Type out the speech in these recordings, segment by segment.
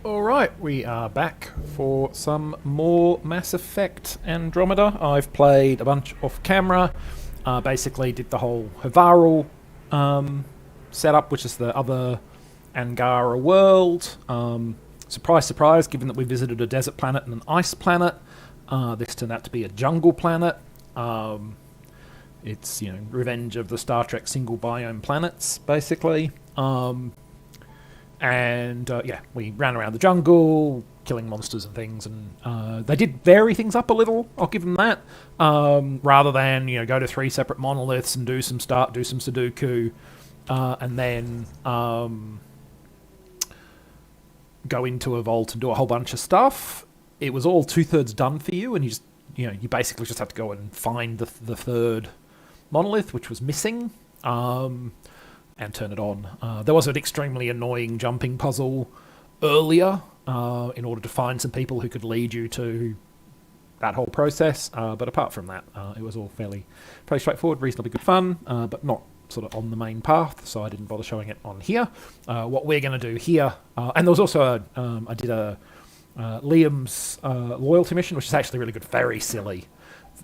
Alright, we are back for some more Mass Effect Andromeda. I've played a bunch off camera, basically did the whole Havarl setup, which is the other Angara world. Surprise, surprise, given that we visited a desert planet and an ice planet, this turned out to be a jungle planet. It's, revenge of the Star Trek single biome planets, basically. We ran around the jungle, killing monsters and things, and they did vary things up a little, I'll give them that. Rather than, go to 3 separate monoliths and do some Sudoku, and then go into a vault and do a whole bunch of stuff. It was all 2/3 done for you, and you basically just have to go and find the third monolith, which was missing. And turn it on. There was an extremely annoying jumping puzzle earlier in order to find some people who could lead you to that whole process. But apart from that, it was all fairly straightforward, reasonably good fun, but not sort of on the main path, so I didn't bother showing it on here. What we're going to do here, and there was also I did a Liam's loyalty mission, which is actually really good, very silly,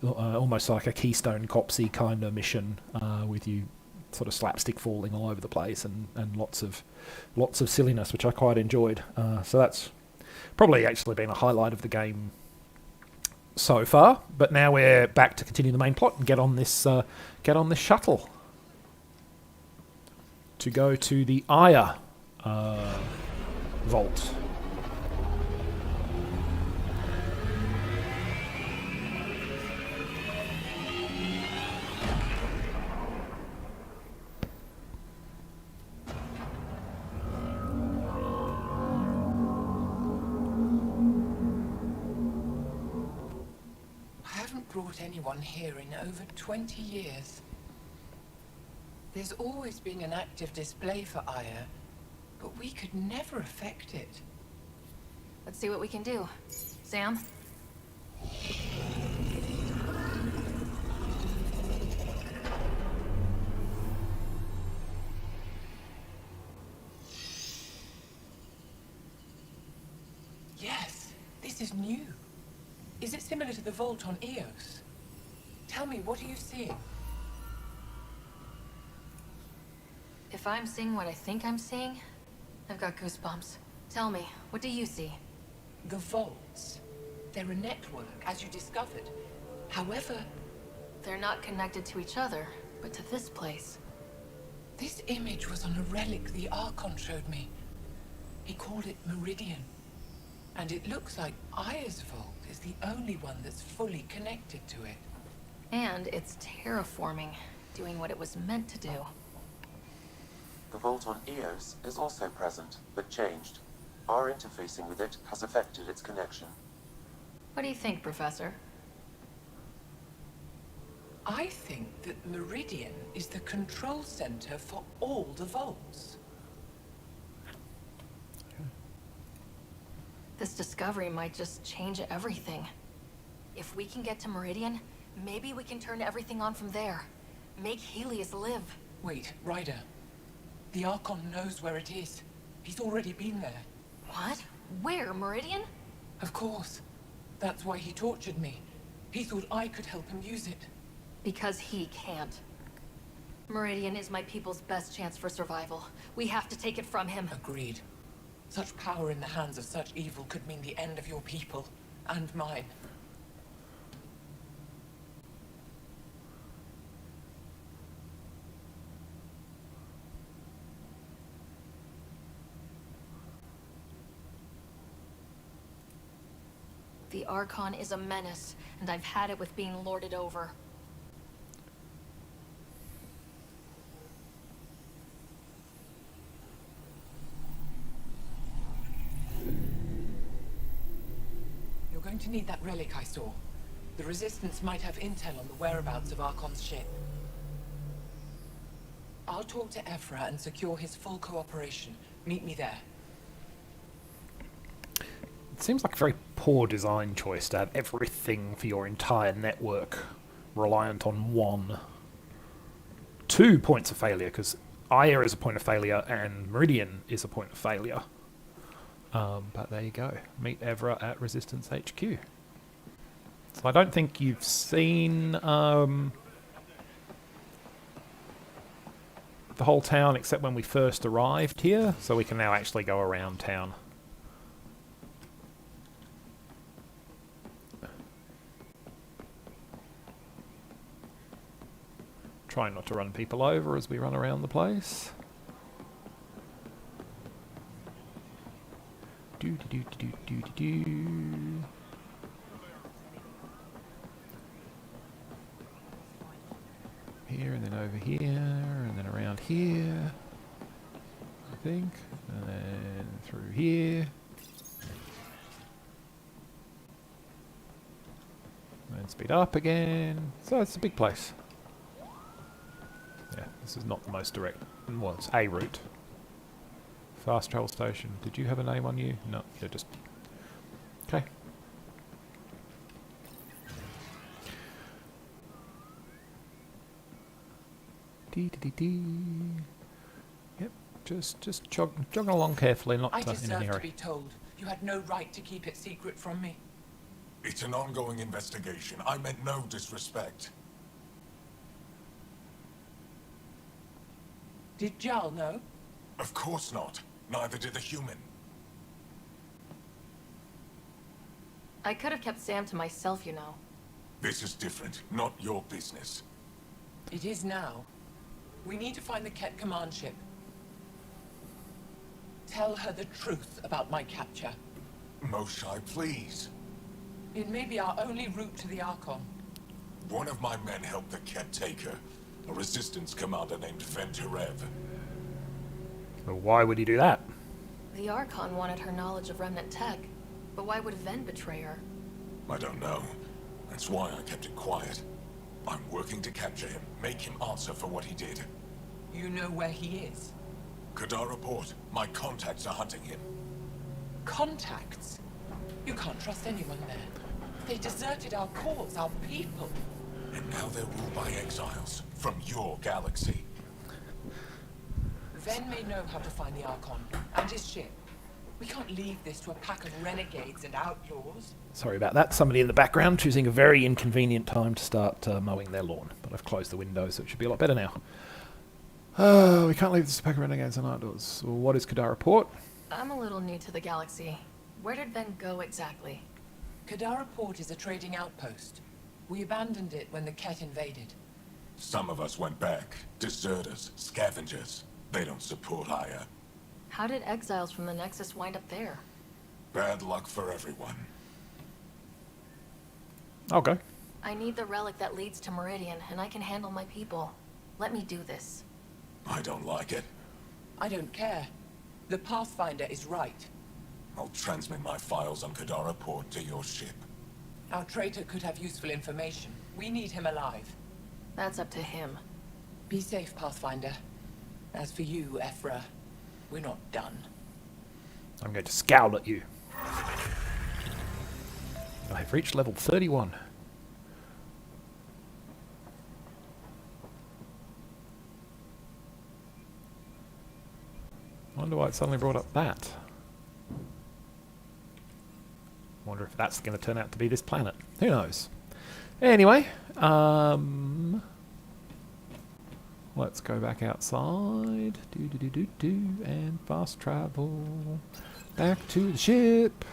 almost like a Keystone Copsy kind of mission with you sort of slapstick falling all over the place and lots of silliness, which I quite enjoyed. So that's probably actually been a highlight of the game so far. But now we're back to continue the main plot and get on this shuttle to go to the Aya vault. Brought anyone here in over 20 years. There's always been an active display for Aya, but we could never affect it. Let's see what we can do. Sam? Yes, this is new. Is it similar to the vault on Eos? Tell me, what are you seeing? If I'm seeing what I think I'm seeing, I've got goosebumps. Tell me, what do you see? The vaults. They're a network, as you discovered. However... They're not connected to each other, but to this place. This image was on a relic the Archon showed me. He called it Meridian. And it looks like Aya's vault is the only one that's fully connected to it. And it's terraforming, doing what it was meant to do. The vault on Eos is also present, but changed. Our interfacing with it has affected its connection. What do you think, Professor? I think that Meridian is the control center for all the vaults. This discovery might just change everything. If we can get to Meridian, maybe we can turn everything on from there. Make Helios live. Wait, Ryder. The Archon knows where it is. He's already been there. What? Where? Meridian? Of course. That's why he tortured me. He thought I could help him use it. Because he can't. Meridian is my people's best chance for survival. We have to take it from him. Agreed. Such power in the hands of such evil could mean the end of your people, and mine. The Archon is a menace, and I've had it with being lorded over. You're going to need that relic I saw. The Resistance might have intel on the whereabouts of Archon's ship. I'll talk to Ephra and secure his full cooperation. Meet me there. It seems like a very poor design choice to have everything for your entire network reliant on 2 points of failure, because Aya is a point of failure and Meridian is a point of failure. But there you go. Meet Evra at Resistance HQ. So I don't think you've seen the whole town except when we first arrived here, so we can now actually go around town. Trying not to run people over as we run around the place. Do do do do do do do. Here and then over here and then around here, I think, and then through here. And speed up again. So it's a big place. Yeah, this is not the most direct. Well, it's a route. Fast travel station. Did you have a name on you? No, you're just... Okay. Dee. Yep, just jogging along carefully, not I in a deserve to hurry. be told. You had no right to keep it secret from me. It's an ongoing investigation. I meant no disrespect. Did Jal know? Of course not. Neither did the human. I could have kept Sam to myself, you know. This is different. Not your business. It is now. We need to find the Ket command ship. Tell her the truth about my capture. Moshai, please. It may be our only route to the Archon. One of my men helped the Ket taker, a resistance commander named Venturev. Well, why would he do that? The Archon wanted her knowledge of Remnant tech, but why would Ven betray her? I don't know. That's why I kept it quiet. I'm working to capture him, make him answer for what he did. You know where he is? Kadara Port. My contacts are hunting him. Contacts? You can't trust anyone there. They deserted our cause, our people. And now they're ruled by exiles from your galaxy. Ven may know how to find the Archon and his ship. We can't leave this to a pack of renegades and outlaws. Sorry about that. Somebody in the background choosing a very inconvenient time to start mowing their lawn. But I've closed the window, so it should be a lot better now. We can't leave this to a pack of renegades and outlaws. Well, what is Kadara Port? I'm a little new to the galaxy. Where did Ven go exactly? Kadara Port is a trading outpost. We abandoned it when the Ket invaded. Some of us went back. Deserters, scavengers. They don't support Aya. How did exiles from the Nexus wind up there? Bad luck for everyone. Okay. I need the relic that leads to Meridian, and I can handle my people. Let me do this. I don't like it. I don't care. The Pathfinder is right. I'll transmit my files on Kadara Port to your ship. Our traitor could have useful information. We need him alive. That's up to him. Be safe, Pathfinder. As for you, Ephra, we're not done. I'm going to scowl at you. I've reached level 31. I wonder why it suddenly brought up that. Wonder if that's going to turn out to be this planet. Who knows? Anyway, let's go back outside. And fast travel back to the ship.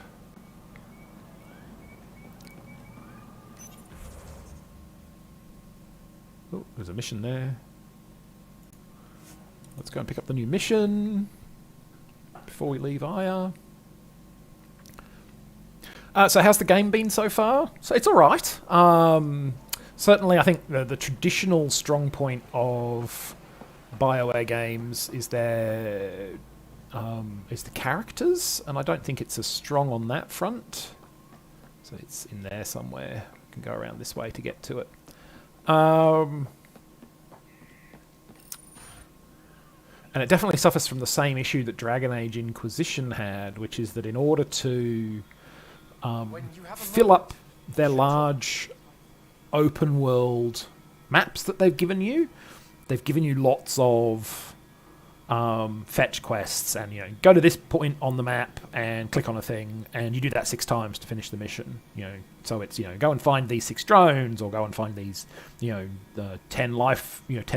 Oh, there's a mission there. Let's go and pick up the new mission before we leave Aya. So how's the game been so far? So it's all right. Certainly, I think the traditional strong point of Bioware games is the characters, and I don't think it's as strong on that front. So it's in there somewhere. I can go around this way to get to it. And it definitely suffers from the same issue that Dragon Age Inquisition had, which is that in order to fill up their large open world maps that they've given you lots of fetch quests, and go to this point on the map and click on a thing, and you do that 6 times to finish the mission. So it's go and find these 6 drones, or go and find these 10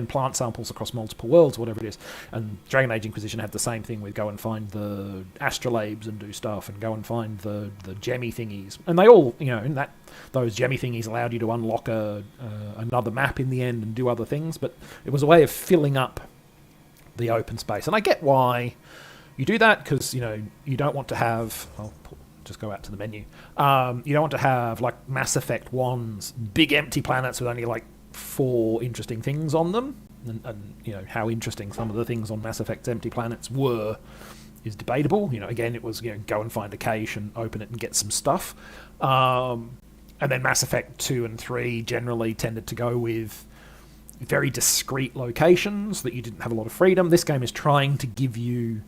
plant samples across multiple worlds, whatever it is. And Dragon Age Inquisition had the same thing with go and find the astrolabes and do stuff, and go and find the gemmy thingies, and they all in that those gemmy thingies allowed you to unlock another map in the end and do other things, but it was a way of filling up the open space. And I get why you do that, because you don't want to have just go out to the menu. You don't want to have like Mass Effect 1's big empty planets with only like 4 interesting things on them, and how interesting some of the things on Mass Effect's empty planets were is debatable. Again, it was go and find a cache and open it and get some stuff, and then Mass Effect 2 and 3 generally tended to go with very discrete locations that you didn't have a lot of freedom. This game is trying to give you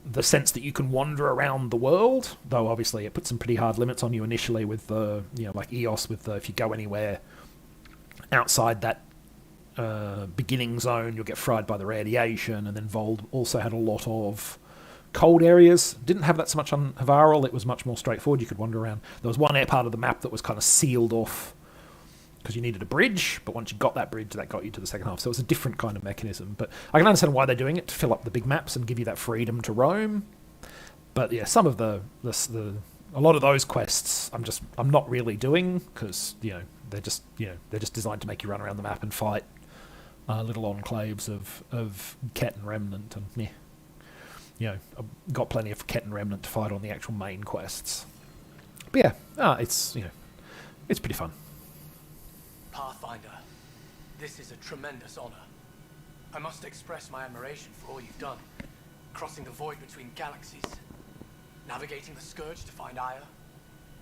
the sense that you can wander around the world, though obviously it puts some pretty hard limits on you initially with the, like EOS, with if you go anywhere outside that beginning zone, you'll get fried by the radiation. And then Vold also had a lot of cold areas. Didn't have that so much on Havarl. It was much more straightforward. You could wander around. There was one part of the map that was kind of sealed off because you needed a bridge, but once you got that bridge, that got you to the second half. So it was a different kind of mechanism. But I can understand why they're doing it, to fill up the big maps and give you that freedom to roam. But yeah, some of a lot of those quests, I'm not really doing, because they're just designed to make you run around the map and fight little enclaves of Ket and Remnant, and I've got plenty of Ket and Remnant to fight on the actual main quests. But yeah, it's pretty fun. Pathfinder, this is a tremendous honor. I must express my admiration for all you've done. Crossing the void between galaxies. Navigating the Scourge to find Aya.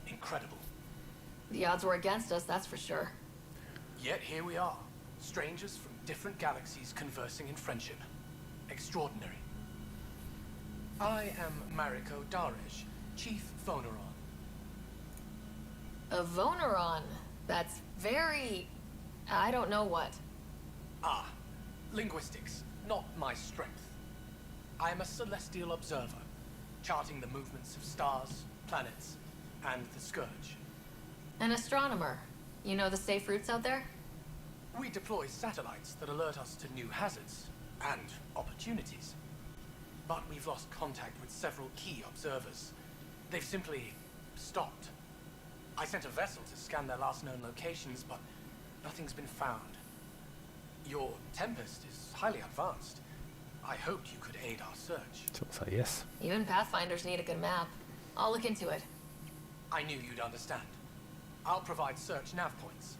Incredible. The odds were against us, that's for sure. Yet here we are. Strangers from different galaxies conversing in friendship. Extraordinary. I am Mariko Darej, Chief Voneron. A Voneron? That's very... I don't know what. Ah, linguistics, not my strength. I am a celestial observer, charting the movements of stars, planets, and the Scourge. An astronomer. You know the safe routes out there? We deploy satellites that alert us to new hazards and opportunities. But we've lost contact with several key observers. They've simply stopped. I sent a vessel to scan their last known locations, but nothing's been found. Your Tempest is highly advanced. I hoped you could aid our search. So yes. Even Pathfinders need a good map. I'll look into it. I knew you'd understand. I'll provide search nav points.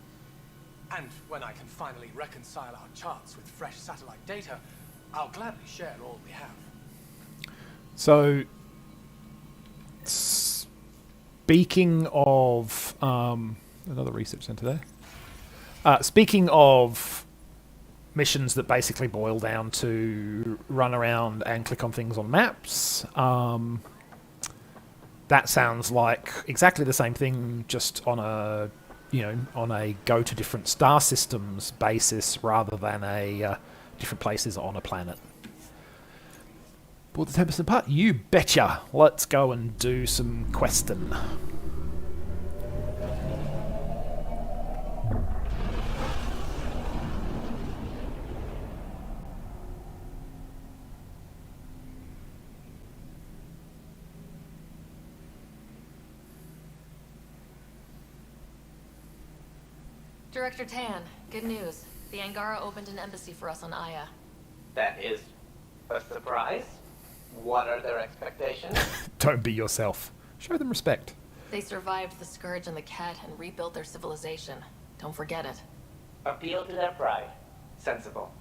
And when I can finally reconcile our charts with fresh satellite data, I'll gladly share all we have. So, speaking of another research center there. Speaking of missions that basically boil down to run around and click on things on maps, that sounds like exactly the same thing, just on a go to different star systems basis rather than a different places on a planet. Pull the Tempest apart? You betcha! Let's go and do some questing. Director Tan, good news. The Angara opened an embassy for us on Aya. That is a surprise. What are their expectations? Don't be yourself. Show them respect. They survived the Scourge and the Ket and rebuilt their civilization. Don't forget it. Appeal to their pride. Sensible.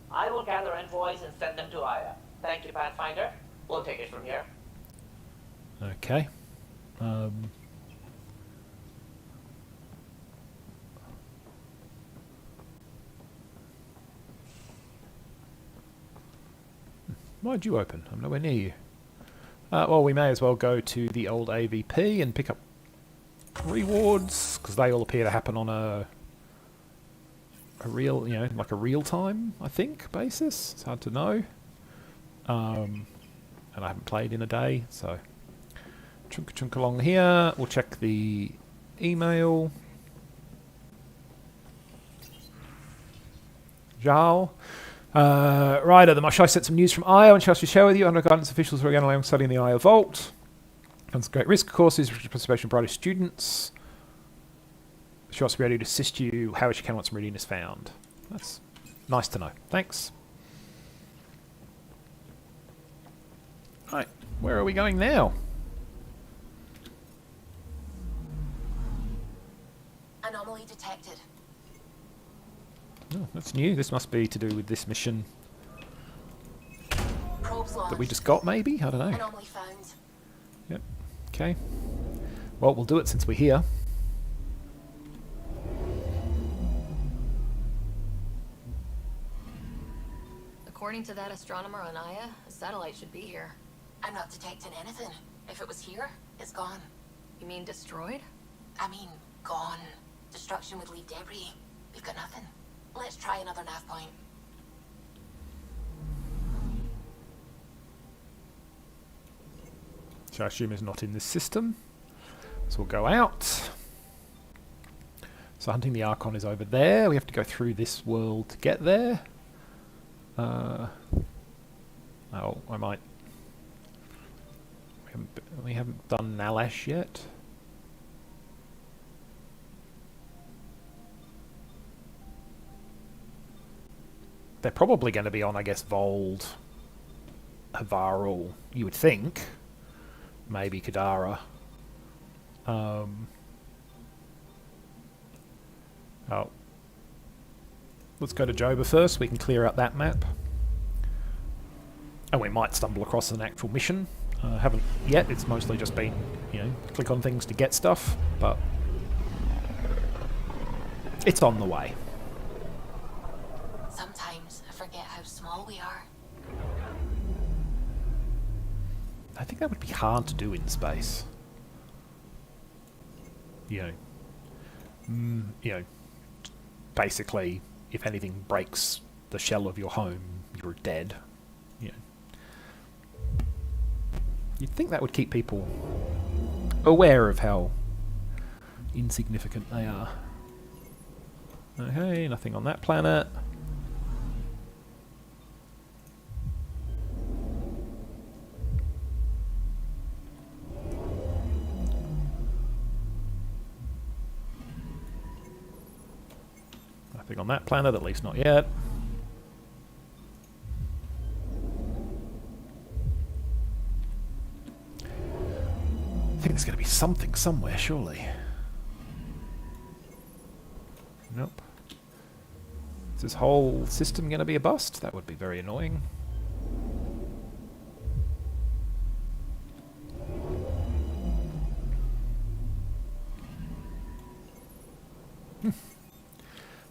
I will gather envoys and send them to Aya. Thank you, Pathfinder. We'll take it from here. Okay. Why'd you open? I'm nowhere near you. Well, we may as well go to the old AVP and pick up rewards, because they all appear to happen on a real, like a real-time, I think, basis. It's hard to know. and I haven't played in a day, so chunk along here. We'll check the email. Zhao. Ryder, the Moshai sent some news from Io and she asked me to share with you. Under guidance officials who are allowing studying the Io Vault. It's a great risk, of course, is participation of brightest students. She wants to be ready to assist you however she can once Meridian is found. That's nice to know. Thanks. Right, where are we going now? Anomaly detected. Oh, that's new. This must be to do with this mission Probes launched. that we just got, maybe? I don't know. Anomaly found. Yep. Okay. Well, we'll do it since we're here. According to that astronomer on Aya, a satellite should be here. I'm not detecting anything. If it was here, it's gone. You mean destroyed? I mean, gone. Destruction would leave debris. We've got nothing. Let's try another nav point. Which I assume is not in this system. So we'll go out. So hunting the Archon is over there. We have to go through this world to get there. Oh, I might... We haven't done Nalash yet. They're probably going to be on, I guess, Vold, Havarl, you would think. Maybe Kadara. Oh. Let's go to Joba first. We can clear out that map. And we might stumble across an actual mission. Haven't yet. It's mostly just been, you know, click on things to get stuff. But it's on the way. Sometimes I forget how small we are. I think that would be hard to do in space. You know, basically, if anything breaks the shell of your home, you're dead. You know. You'd think that would keep people aware of how insignificant they are. Okay, nothing on that planet. Nothing on that planet, at least not yet. I think there's going to be something somewhere, surely. Nope. Is this whole system going to be a bust? That would be very annoying.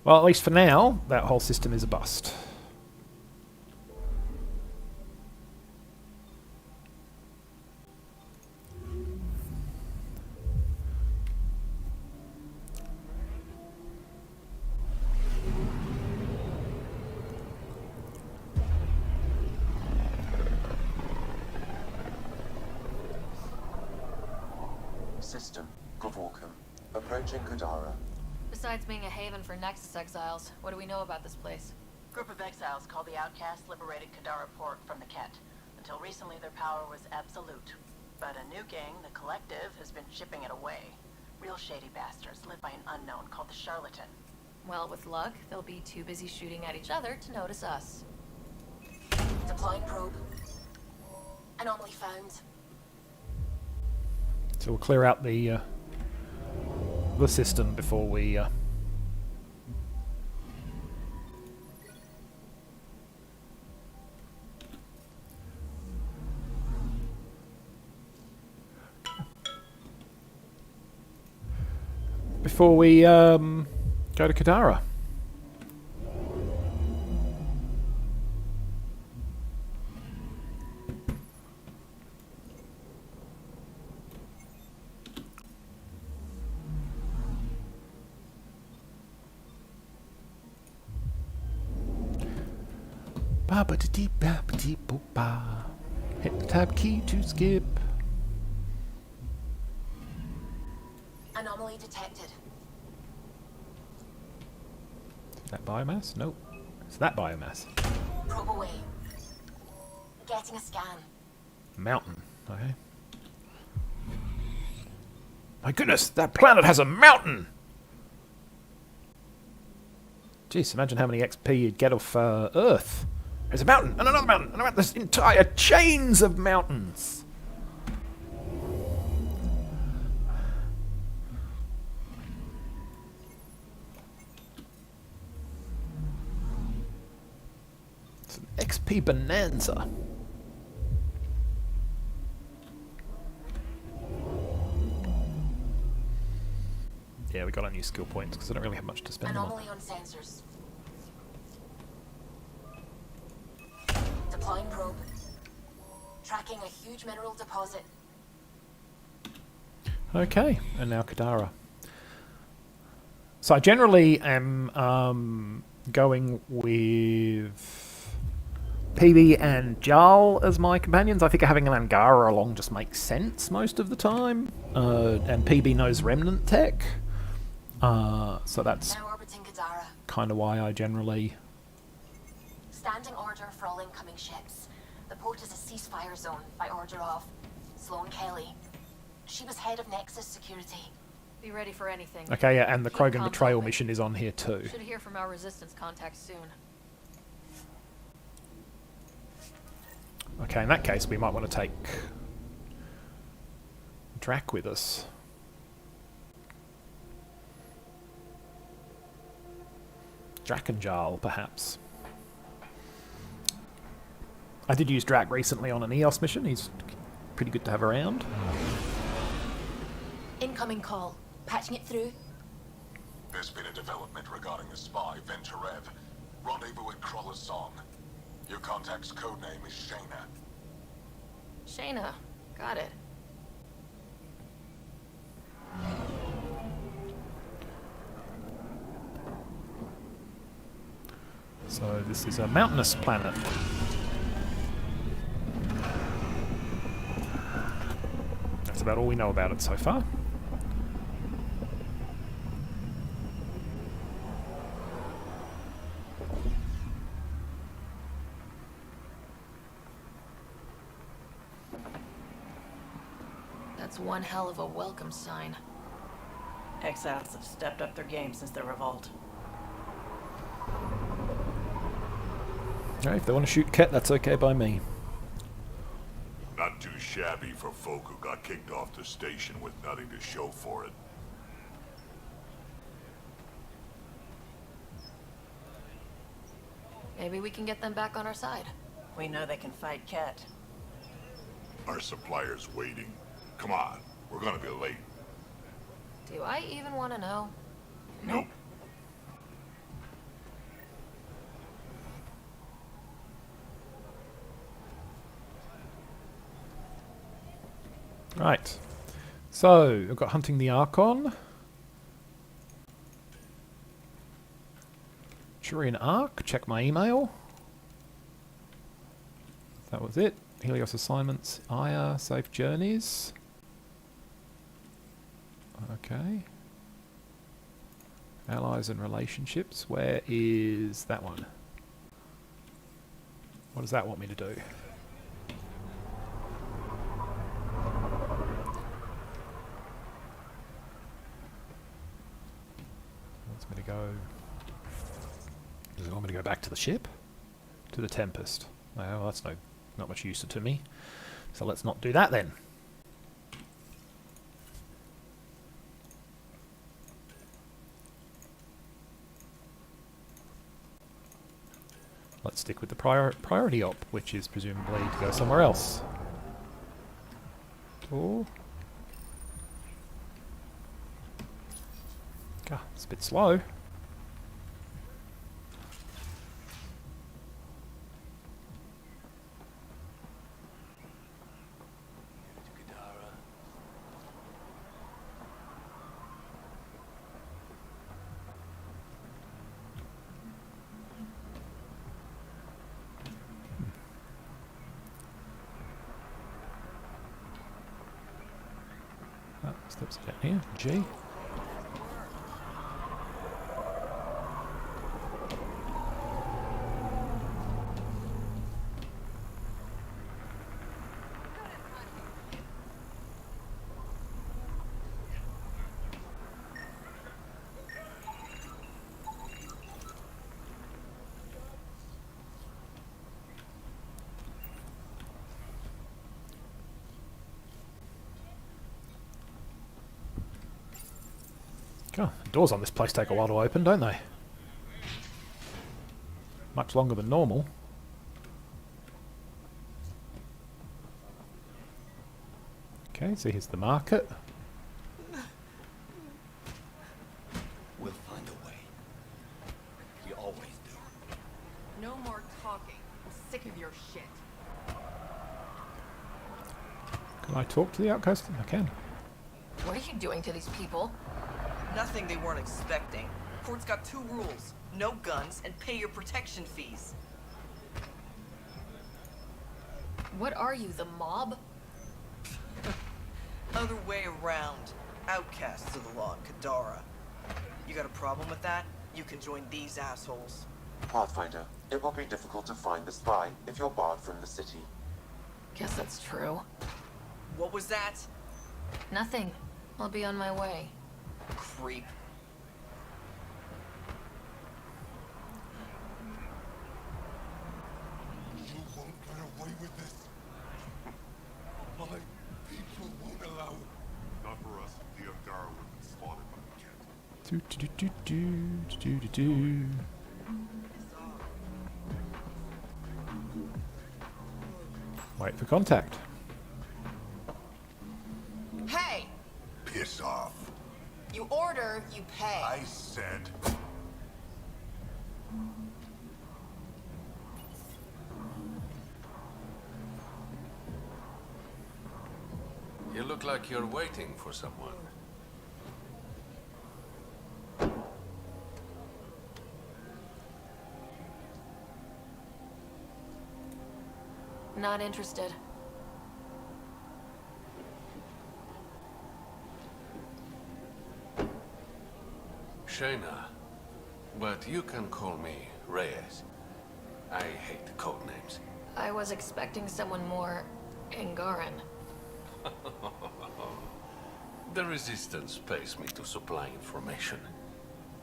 Well, at least for now, that whole system is a bust. System, Gavorkum. Approaching Kadara. Besides being a haven for Nexus exiles, what do we know about this place? Group of exiles called the Outcasts liberated Kadara Port from the Kett. Until recently, their power was absolute. But a new gang, the Collective, has been shipping it away. Real shady bastards led by an unknown called the Charlatan. Well, with luck, they'll be too busy shooting at each other to notice us. Deploying probe. Anomaly found. So we'll clear out the system before we go to Kadara. Ba ba da dee ba ba dee bo ba. Hit the tab key to skip. Anomaly detected. Is that biomass? Nope. Is that biomass? Probe away. Getting a scan. Mountain. Okay. My goodness, that planet has a mountain! Jeez, imagine how many XP you'd get off Earth. There's a mountain, and another mountain, and another mountain. There's entire chains of mountains! It's an XP bonanza. Yeah, we got our new skill points because I don't really have much to spend them on. Anomaly on sensors. Deploying probe. Tracking a huge mineral deposit. Okay, and now Kadara. So I generally am going with PB and Jarl as my companions. I think having an Angara along just makes sense most of the time. And PB knows Remnant tech. So that's Now orbiting Kadara. kind of why I generally... Standing order for all incoming ships. The port is a ceasefire zone by order of Sloane Kelly. She was head of Nexus Security. Be ready for anything. Okay, yeah, and the Keep Krogan comms Betrayal open. mission is on here too. Should hear from our resistance contacts soon. Okay, in that case, we might want to take Drac with us. Drakenjarl, perhaps. I did use Drac recently on an EOS mission. He's pretty good to have around. Incoming call. Patching it through. There's been a development regarding the spy, Venturev. Rendezvous at Crawler's Song. Your contact's codename is Shayna. Shayna. Got it. So this is a mountainous planet. That's about all we know about it so far. That's one hell of a welcome sign. Exiles have stepped up their game since the revolt. Alright, if they want to shoot Ket, that's okay by me. Not too shabby for folk who got kicked off the station with nothing to show for it. Maybe we can get them back on our side. We know they can fight Ket. Our supplier's waiting. Come on, we're gonna be late. Do I even want to know? Nope. Right. So, I've got Hunting the Archon. Turian Arc, check my email. That was it. Helios assignments, Aya, safe journeys. Okay. Allies and relationships, where is that one? What does that want me to do? Wants me to go... Does it want me to go back to the ship? To the Tempest? Oh, well, that's not much use to me. So let's not do that then. Let's stick with the priority op, which is presumably to go somewhere else. Oh. God, it's a bit slow. Steps down here. G. God, the doors on this place take a while to open, don't they? Much longer than normal. Okay, so here's the market. We'll find a way. We always do. No more talking. I'm sick of your shit. Can I talk to the outcast? I can. What are you doing to these people? Nothing they weren't expecting. Court's got 2 rules. No guns and pay your protection fees. What are you, the mob? Other way around. Outcasts of the law in Kadara. You got a problem with that? You can join these assholes. Pathfinder, it will be difficult to find the spy if you're barred from the city. Guess that's true. What was that? Nothing. I'll be on my way. Creep. You won't get away with this. My people won't allow it. Not for us. The Andara would have been slaughtered by the cat. Do do do do do do do. Wait for contact. Hey! Piss off. You order, you pay. I said. You look like you're waiting for someone. Not interested. Shayna, but you can call me Reyes. I hate code names. I was expecting someone more Angaran. The Resistance pays me to supply information,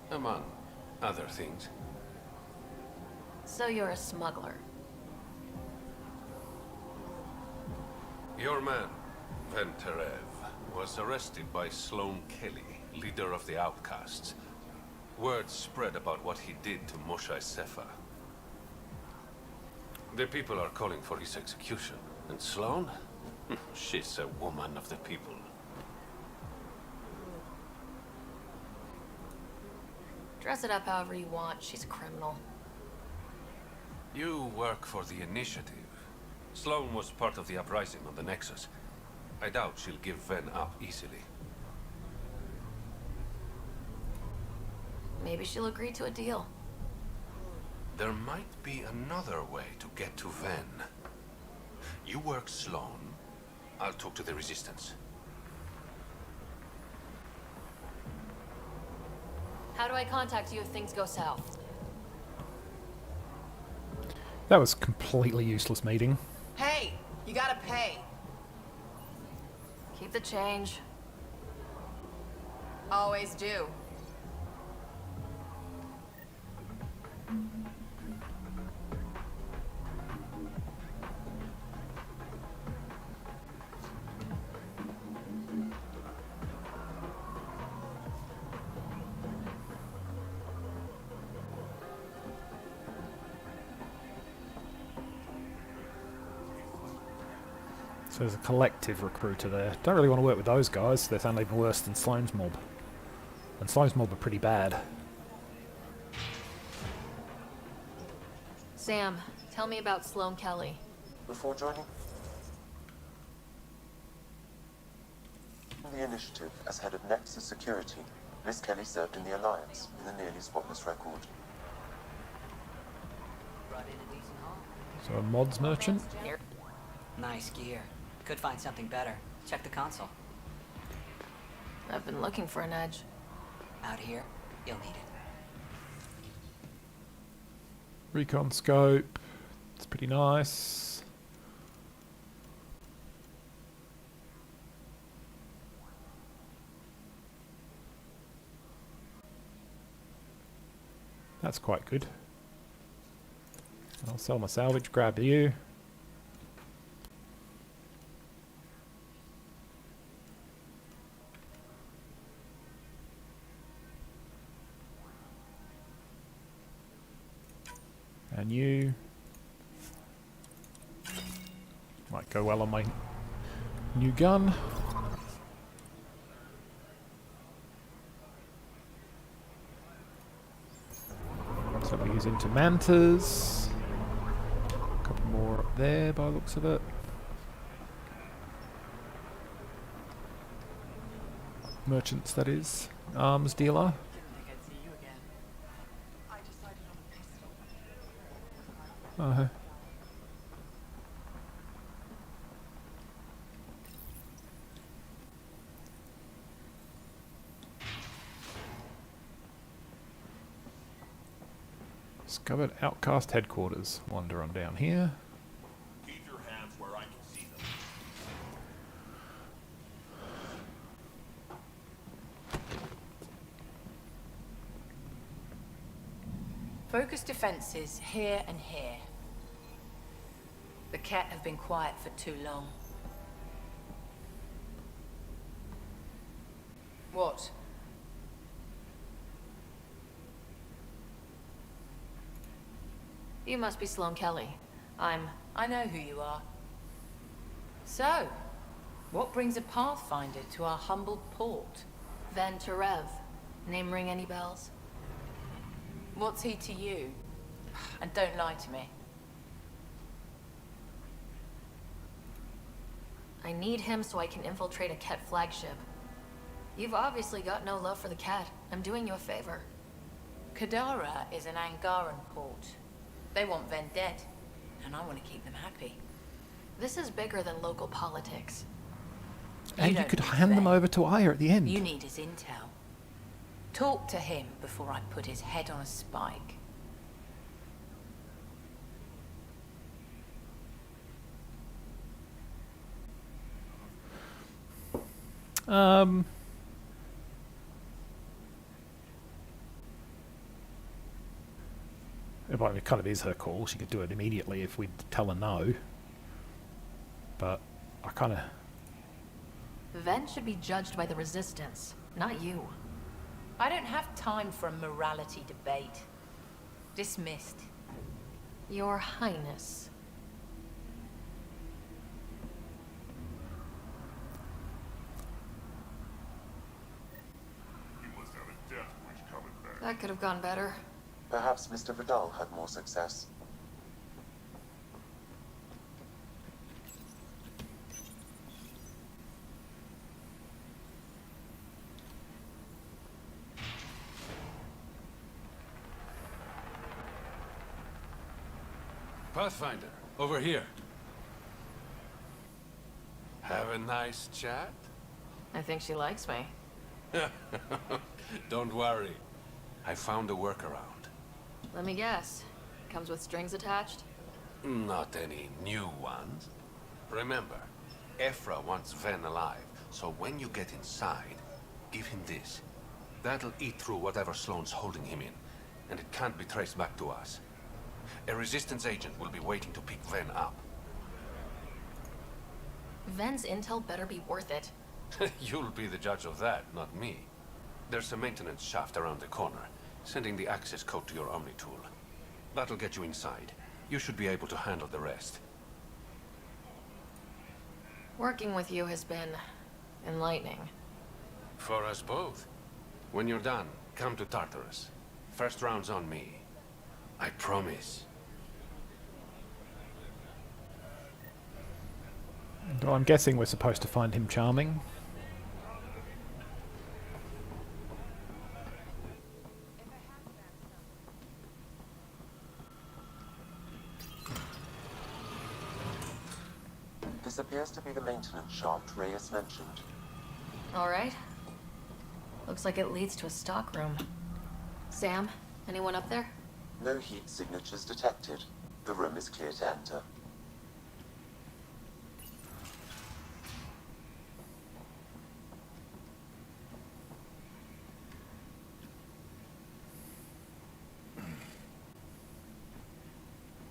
among other things. So you're a smuggler. Your man, Venterev, was arrested by Sloane Kelly, leader of the Outcasts. Word spread about what he did to Moshae Sefa. The people are calling for his execution. And Sloane? She's a woman of the people. Dress it up however you want. She's a criminal. You work for the Initiative. Sloane was part of the uprising on the Nexus. I doubt she'll give Ven up easily. Maybe she'll agree to a deal. There might be another way to get to Ven. You work Sloane. I'll talk to the Resistance. How do I contact you if things go south? That was a completely useless meeting. Hey! You gotta pay. Keep the change. Always do. So there's a collective recruiter there. Don't really want to work with those guys. They sound even worse than Sloane's mob. And Sloane's mob are pretty bad. Sam, tell me about Sloane Kelly. Before joining the Initiative as head of Nexus Security, Miss Kelly served in the Alliance with a nearly spotless record. So a mods merchant? Nice gear. Could find something better. Check the console. I've been looking for an edge. Out here, you'll need it. Recon scope. It's pretty nice. That's quite good. I'll sell my salvage, grab you. And you. Might go well on my new gun. So we'll use into mantas. A couple more up there by the looks of it. Merchants, that is. Arms dealer. Uh-huh. Discovered outcast headquarters. Wander on down here. Keep your hands where I can see them. Focus defenses here and here. The cat have been quiet for too long. What? You must be Sloane Kelly. I know who you are. So, what brings a Pathfinder to our humble port? Ven Terev. Name ring any bells? What's he to you? And don't lie to me. I need him so I can infiltrate a Ket flagship. You've obviously got no love for the Ket. I'm doing you a favor. Kadara is an Angaran port. They want Ven dead, and I want to keep them happy. This is bigger than local politics. And you could hand them over to Aya at the end. You need his intel. Talk to him before I put his head on a spike. Well, it kind of is her call. She could do it immediately if we tell her no. But I kind of... Ven should be judged by the Resistance, not you. I don't have time for a morality debate. Dismissed. Your Highness. You must have a death wish coming back. That could have gone better. Perhaps Mr. Vidal had more success. Pathfinder, over here. Have a nice chat? I think she likes me. Don't worry. I found a workaround. Let me guess. Comes with strings attached? Not any new ones. Remember, Ephra wants Ven alive, so when you get inside, give him this. That'll eat through whatever Sloane's holding him in, and it can't be traced back to us. A Resistance agent will be waiting to pick Ven up. Ven's intel better be worth it. You'll be the judge of that, not me. There's a maintenance shaft around the corner, sending the access code to your Omni-tool. That'll get you inside. You should be able to handle the rest. Working with you has been enlightening. For us both. When you're done, come to Tartarus. First round's on me. I promise. Well, I'm guessing we're supposed to find him charming. This appears to be the maintenance shaft Reyes mentioned. All right. Looks like it leads to a stockroom. Sam, anyone up there? No heat signatures detected. The room is clear to enter.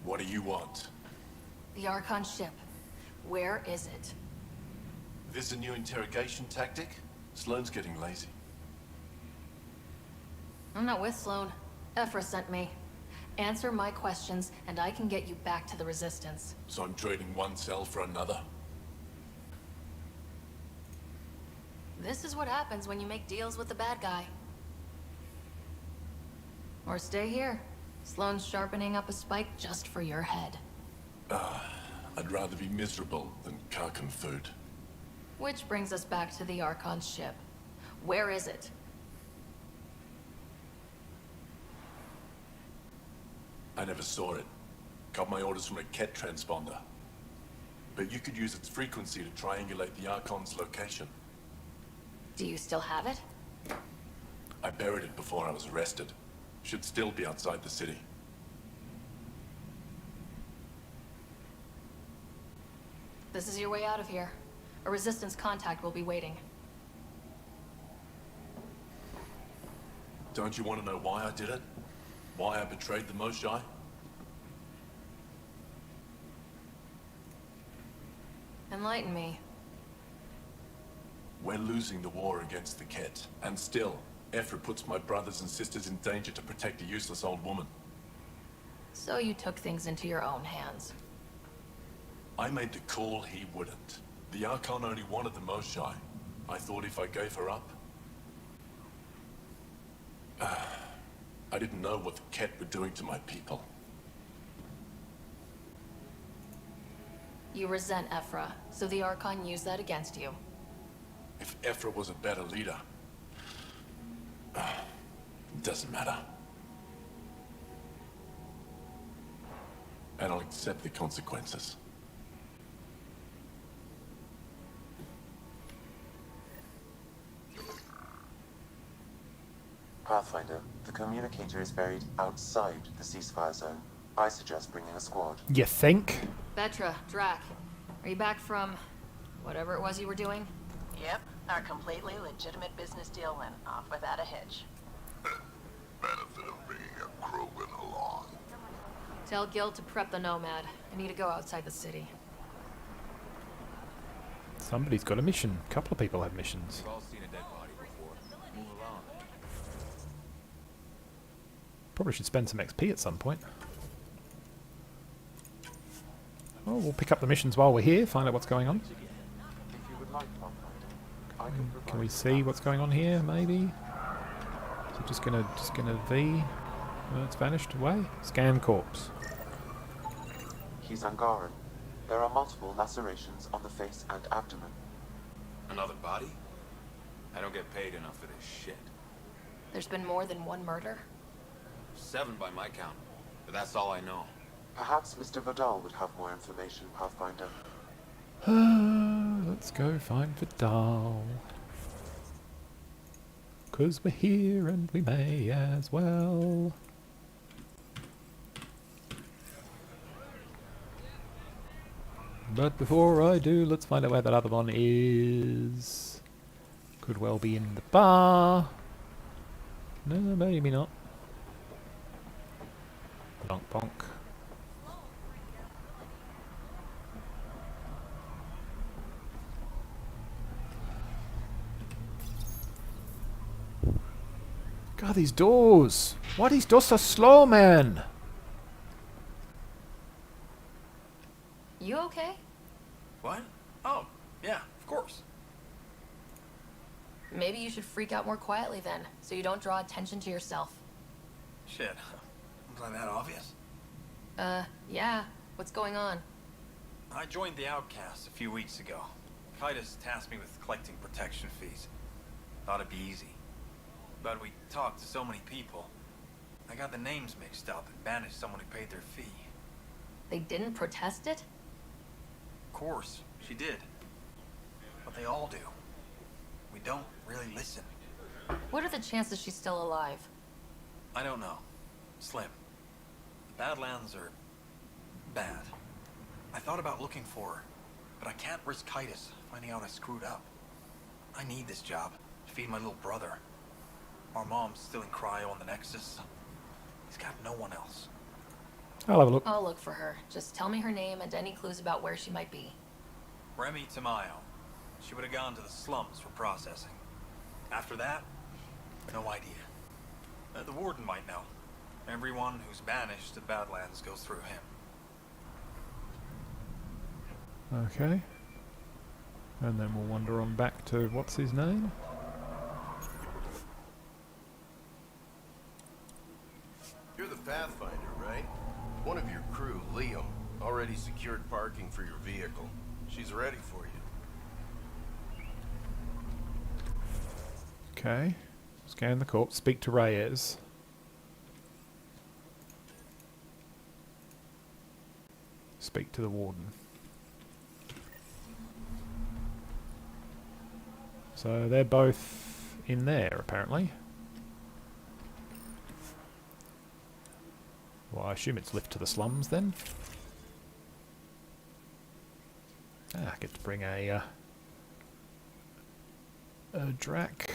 What do you want? The Archon ship. Where is it? This a new interrogation tactic? Sloane's getting lazy. I'm not with Sloane. Ephra sent me. Answer my questions, and I can get you back to the Resistance. So I'm trading one cell for another? This is what happens when you make deals with the bad guy. Or stay here. Sloane's sharpening up a spike just for your head. I'd rather be miserable than Karkan food. Which brings us back to the Archon's ship. Where is it? I never saw it. Got my orders from a Ket transponder. But you could use its frequency to triangulate the Archon's location. Do you still have it? I buried it before I was arrested. Should still be outside the city. This is your way out of here. A Resistance contact will be waiting. Don't you want to know why I did it? Why I betrayed the Moshae? Enlighten me. We're losing the war against the Ket, and still, Ephra puts my brothers and sisters in danger to protect a useless old woman. So you took things into your own hands. I made the call he wouldn't. The Archon only wanted the Moshae. I thought if I gave her up... I didn't know what the Ket were doing to my people. You resent Ephra, so the Archon used that against you. If Ephra was a better leader... it doesn't matter. And I'll accept the consequences. Pathfinder, the communicator is buried outside the ceasefire zone. I suggest bringing a squad. You think? Vetra, Drac, are you back from whatever it was you were doing? Yep, our completely legitimate business deal went off without a hitch. Benefit of bringing a Krogan along. Tell Gil to prep the Nomad. I need to go outside the city. Somebody's got a mission. A couple of people have missions. We've all seen a dead body before. Move along. Probably should spend some XP at some point. Oh, we'll pick up the missions while we're here, find out what's going on. If you would like, Pathfinder, I can provide Can we see what's going on here, maybe? Is it just gonna V? Oh, it's vanished away. Scan corpse. He's Angaran. There are multiple lacerations on the face and abdomen. Another body? I don't get paid enough for this shit. There's been more than one murder? 7 by my count, but that's all I know. Perhaps Mr. Vidal would have more information, Pathfinder. Let's go find Vidal. 'Cause we're here and we may as well. But before I do, let's find out where that other one is. Could well be in the bar. No, maybe not. Bonk bonk. God, these doors! Why are these doors so slow, man? You okay? What? Oh, yeah, of course. Maybe you should freak out more quietly then, so you don't draw attention to yourself. Shit. Was I that obvious? Yeah. What's going on? I joined the Outcasts a few weeks ago. Kaitis tasked me with collecting protection fees. Thought it'd be easy. But we talked to so many people. I got the names mixed up and banished someone who paid their fee. They didn't protest it? Of course, she did. But they all do. We don't really listen. What are the chances she's still alive? I don't know. Slim. The Badlands are bad. I thought about looking for her, but I can't risk Titus finding out I screwed up. I need this job to feed my little brother. Our mom's still in cryo on the Nexus. He's got no one else. I'll have a look. I'll look for her. Just tell me her name and any clues about where she might be. Remy Tamayo. She would have gone to the slums for processing. After that, no idea. The warden might know. Everyone who's banished to the Badlands goes through him. Okay. And then we'll wander on back to what's his name? You're the Pathfinder, right? One of your crew, Leo, already secured parking for your vehicle. She's ready for you. Okay. Scan the corpse. Speak to Reyes. Speak to the warden. So they're both in there, apparently. Well, I assume it's lift to the slums then. I get to bring a Drac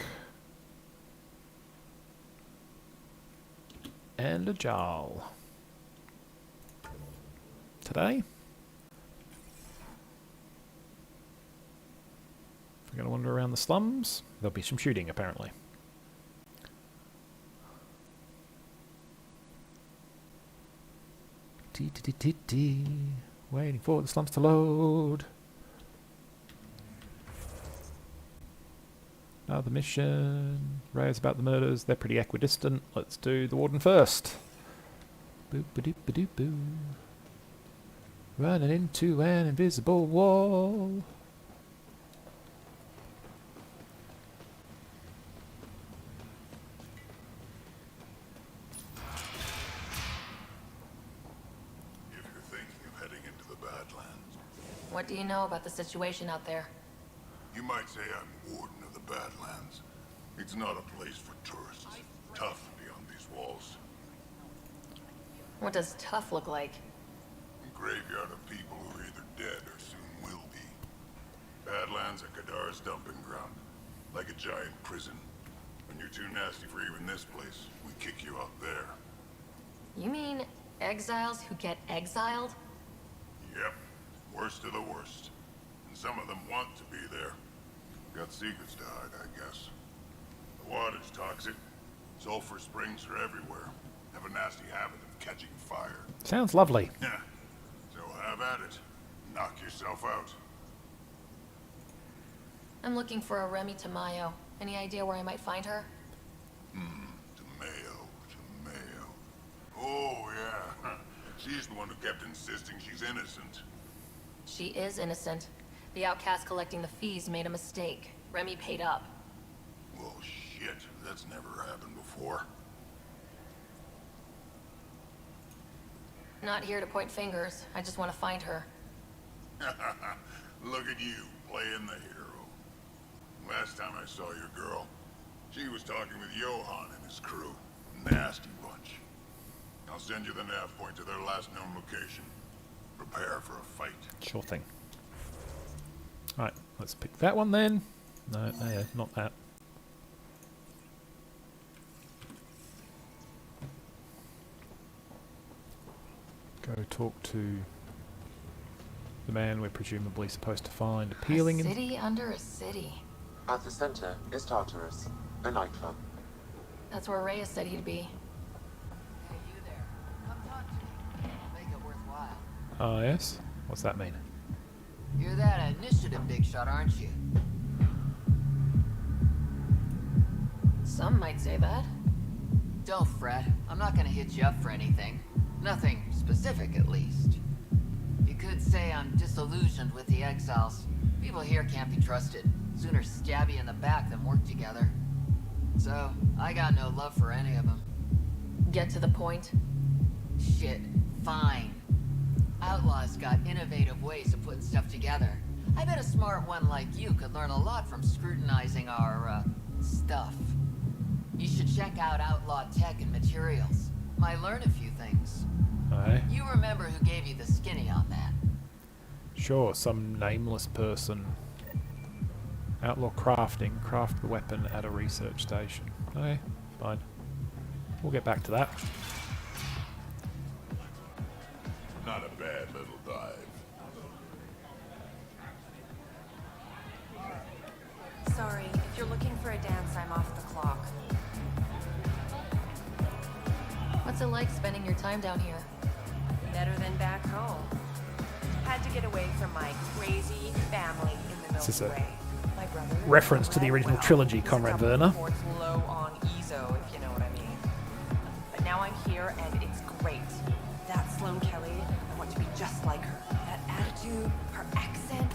and a Jarl today. We're going to wander around the slums. There'll be some shooting, apparently. Waiting for the slums to load. Another mission. Reyes about the murders. They're pretty equidistant. Let's do the warden first. Boop ba doop ba doop boo. Running into an invisible wall. What do you know about the situation out there? You might say I'm warden of the Badlands. It's not a place for tourists. Tough beyond these walls. What does tough look like? A graveyard of people who are either dead or soon will be. Badlands are Kadar's dumping ground. Like a giant prison. When you're too nasty for even this place, we kick you out there. You mean exiles who get exiled? Yep. Worst of the worst. And some of them want to be there. Got secrets to hide, I guess. The water's toxic. Sulfur springs are everywhere. Have a nasty habit of catching fire. Sounds lovely. Yeah. So have at it. Knock yourself out. I'm looking for a Remy Tamayo. Any idea where I might find her? Tamayo. Oh, yeah. She's the one who kept insisting she's innocent. She is innocent. The outcast collecting the fees made a mistake. Remy paid up. Well, shit. That's never happened before. Not here to point fingers. I just want to find her. Look at you, playing the hero. Last time I saw your girl, she was talking with Johan and his crew. Nasty bunch. I'll send you the nav point to their last known location. Prepare for a fight. Sure thing. Right, let's pick that one then. No, not that. Go talk to the man we're presumably supposed to find appealing. A city under a city. At the center is Tartarus, a nightclub. That's where Reyes said he'd be. Hey, you there. Come talk to me. Make it worthwhile. Oh, yes? What's that mean? You're that initiative big shot, aren't you? Some might say that. Don't fret. I'm not gonna hit you up for anything. Nothing specific, at least. You could say I'm disillusioned with the exiles. People here can't be trusted. Sooner stab you in the back than work together. So, I got no love for any of them. Get to the point. Shit, fine. Outlaws got innovative ways of putting stuff together. I bet a smart one like you could learn a lot from scrutinizing our, stuff. You should check out Outlaw Tech and Materials. Might learn a few things. Aye. You remember who gave you the skinny on that? Sure, some nameless person. Outlaw crafting. Craft the weapon at a research station. Okay, fine. We'll get back to that. Not a bad little dive. Sorry, if you're looking for a dance, I'm off the clock. What's it like spending your time down here? Better than back home. Had to get away from my crazy family in the This is Milky a Way. My brother reference to the original trilogy, Comrade Werner. Reports low on EZO, if you know what I mean. But now I'm here and it's great. That Sloane Kelly, I want to be just like her. That attitude, her accent.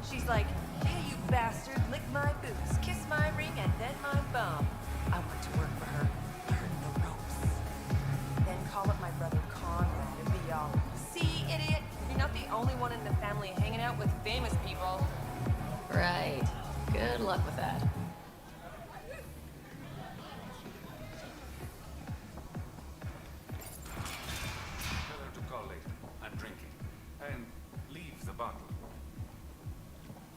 She's like, hey you bastard, lick my boots, kiss my ring, and then my bum. I want to work for her, learn the ropes. Then call up my brother Conrad and be all, see, idiot, you're not the only one in the family hanging out with famous people. Right. Good luck with that. Tell her to call later. I'm drinking. And leave the bottle.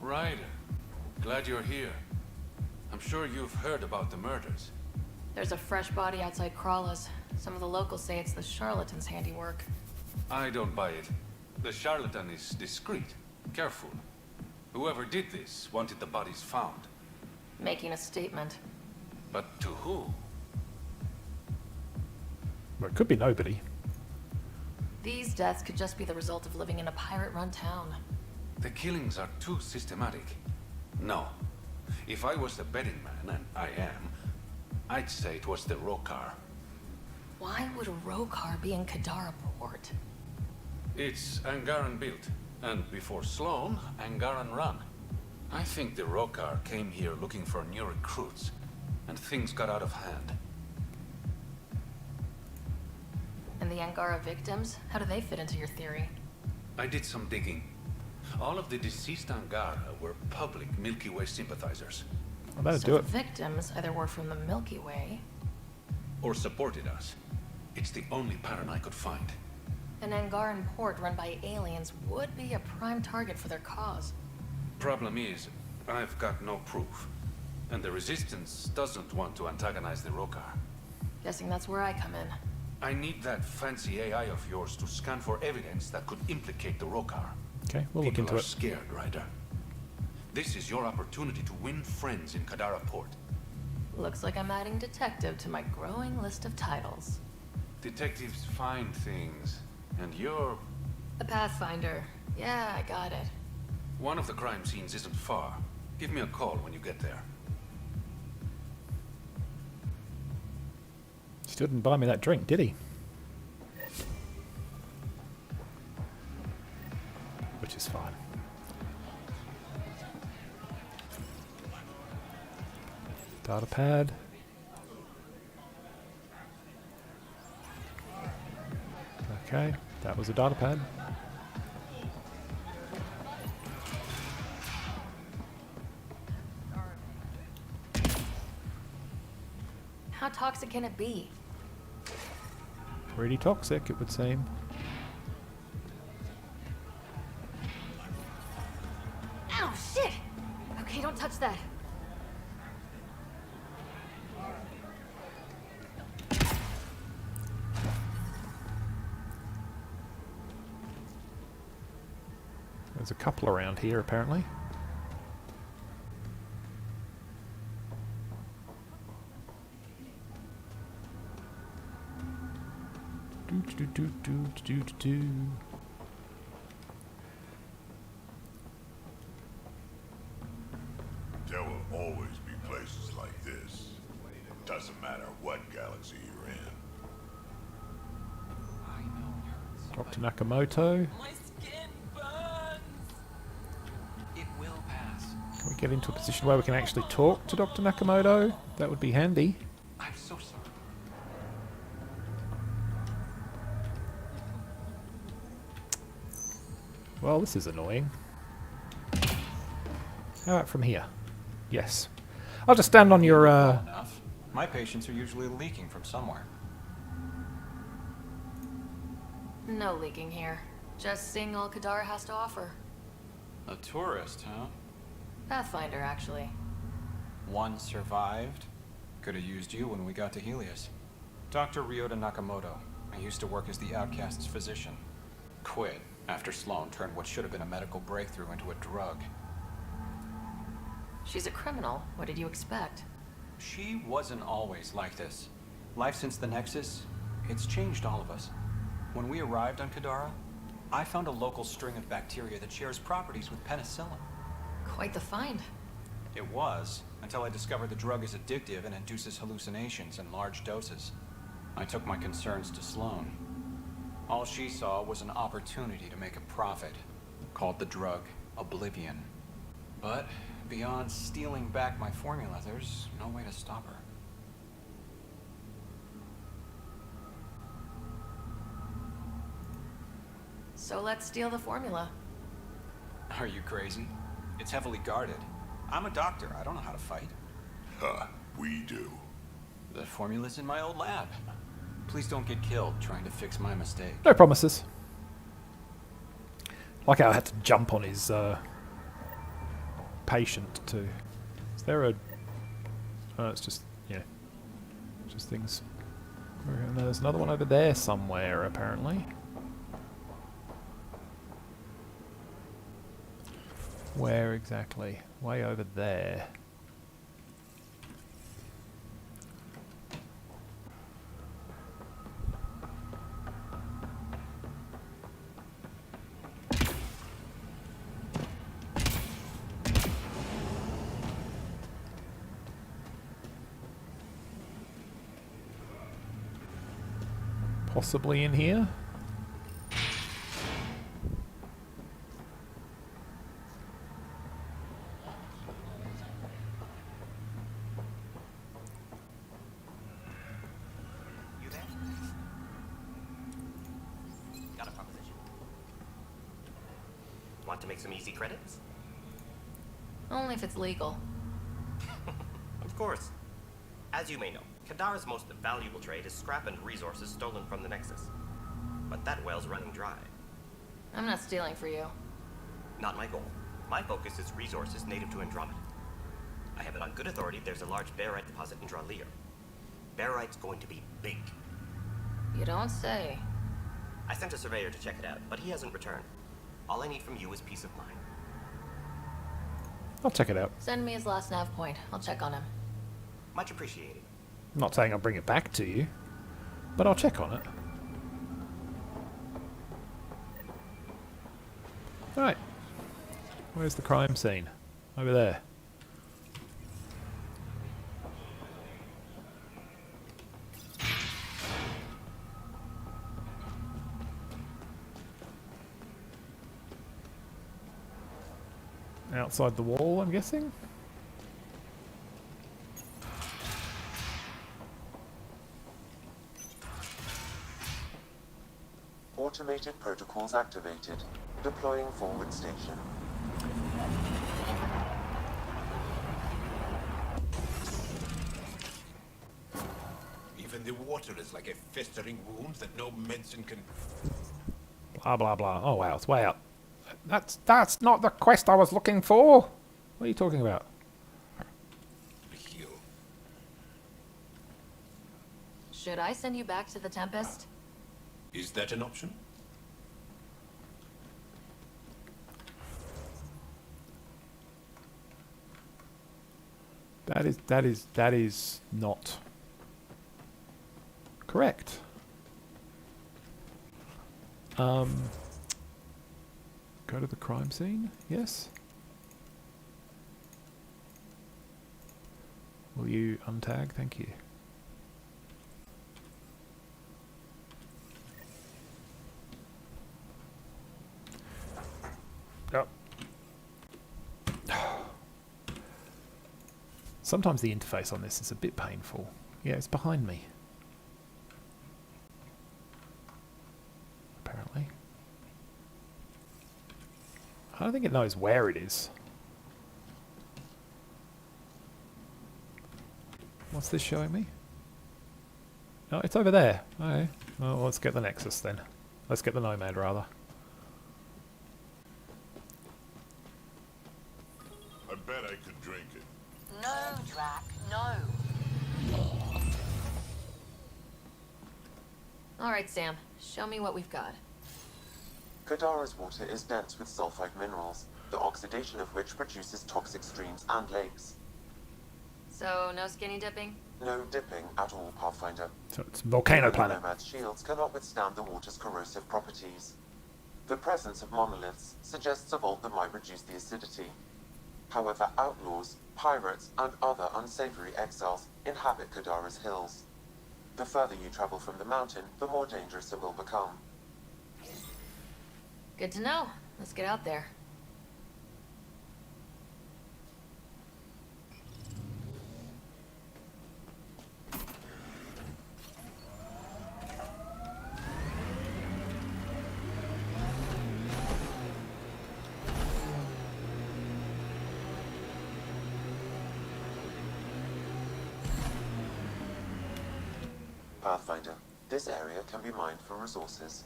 Ryder, glad you're here. I'm sure you've heard about the murders. There's a fresh body outside Crawla's. Some of the locals say it's the charlatan's handiwork. I don't buy it. The charlatan is discreet, careful. Whoever did this wanted the bodies found. Making a statement. But to who? Well, it could be nobody. These deaths could just be the result of living in a pirate-run town. The killings are too systematic. No. If I was the betting man, and I am, I'd say it was the Rokar. Why would a Rokar be in Kadara port? It's Angaran built, and before Sloane, Angaran run. I think the Rokar came here looking for new recruits, and things got out of hand. And the Angara victims? How do they fit into your theory? I did some digging. All of the deceased Angara were public Milky Way sympathizers. Well, that'll So do the it. victims either were from the Milky Way, Or supported us. It's the only pattern I could find. an Angaran port run by aliens would be a prime target for their cause. Problem is, I've got no proof. And the Resistance doesn't want to antagonize the Rokar. Guessing that's where I come in. I need that fancy AI of yours to scan for evidence that could implicate the Rokar. Okay, we'll look People into are it. scared, Ryder. This is your opportunity to win friends in Kadara Port. Looks like I'm adding detective to my growing list of titles. Detectives find things, and you're... A Pathfinder. Yeah, I got it. One of the crime scenes isn't far. Give me a call when you get there. Still didn't buy me that drink, did he? Which is fine. Data pad. Okay, that was a data pad. How toxic can it be? Pretty toxic, it would seem. Ow, shit! Okay, don't touch that. There's a couple around here, apparently. Do. There will always be places like this. It doesn't matter what galaxy you're in. Dr. Nakamoto. My skin burns. It will pass. Can we get into a position where we can actually talk to Dr. Nakamoto? That would be handy. I'm so sorry. Well, this is annoying. How about from here? Yes. I'll just stand on your, My patients are usually leaking from somewhere. No leaking here. Just seeing all Kadara has to offer. A tourist, huh? Pathfinder, actually. One survived. Could have used you when we got to Helios. Dr. Ryota Nakamoto. I used to work as the Outcast's physician. Quit after Sloan turned what should have been a medical breakthrough into a drug. She's a criminal. What did you expect? She wasn't always like this. Life since the Nexus, it's changed all of us. When we arrived on Kadara, I found a local string of bacteria that shares properties with penicillin. Quite the find. It was, until I discovered the drug is addictive and induces hallucinations in large doses. I took my concerns to Sloan. All she saw was an opportunity to make a profit, called the drug Oblivion. But beyond stealing back my formula, there's no way to stop her. So let's steal the formula. Are you crazy? It's heavily guarded. I'm a doctor. I don't know how to fight. Huh, we do. The formula's in my old lab. Please don't get killed trying to fix my mistake. No promises. Like how I had to jump on his patient too. Is there a... Oh, it's just... yeah. Just things... There's another one over there somewhere, apparently. Where exactly? Way over there. Possibly in here? Want to make some easy credits? Only if it's legal. Of course. As you may know, Kadara's most valuable trade is scrap and resources stolen from the Nexus. But that well's running dry. I'm not stealing for you. Not my goal. My focus is resources native to Andromeda. I have it on good authority there's a large barite deposit in Dralea. Barite's going to be big. You don't say. I sent a surveyor to check it out, but he hasn't returned. All I need from you is peace of mind. I'll check it out. Send me his last nav point. I'll check on him. Much appreciated. I'm not saying I'll bring it back to you, but I'll check on it. Right. Where's the crime scene? Over there. Outside the wall, I'm guessing? Automated protocols activated. Deploying forward station. Even the water is like a festering wound that no medicine can... Blah, blah, blah. Oh, wow, it's way up. That's not the quest I was looking for. What are you talking about? heal. Should I send you back to the Tempest? Is that an option? That is not correct. Go to the crime scene, yes? Will you untag? Thank you. Yep. Sometimes the interface on this is a bit painful. Yeah, it's behind me. Apparently. I don't think it knows where it is. What's this showing me? Oh, it's over there. Okay. Well, let's get the Nexus then. Let's get the Nomad, rather. I bet I could drink it. No, Drac, no. Alright, Sam. Show me what we've got. Kadara's water is dense with sulfide minerals, the oxidation of which produces toxic streams and lakes. So, no skinny dipping? No dipping at all, Pathfinder. So it's Volcano The Planet. Nomad's shields cannot withstand the water's corrosive properties. The presence of monoliths suggests a vault that might reduce the acidity. However, outlaws, pirates, and other unsavory exiles inhabit Kadara's hills. The further you travel from the mountain, the more dangerous it will become. Good to know. Let's get out there. Pathfinder, this area can be mined for resources.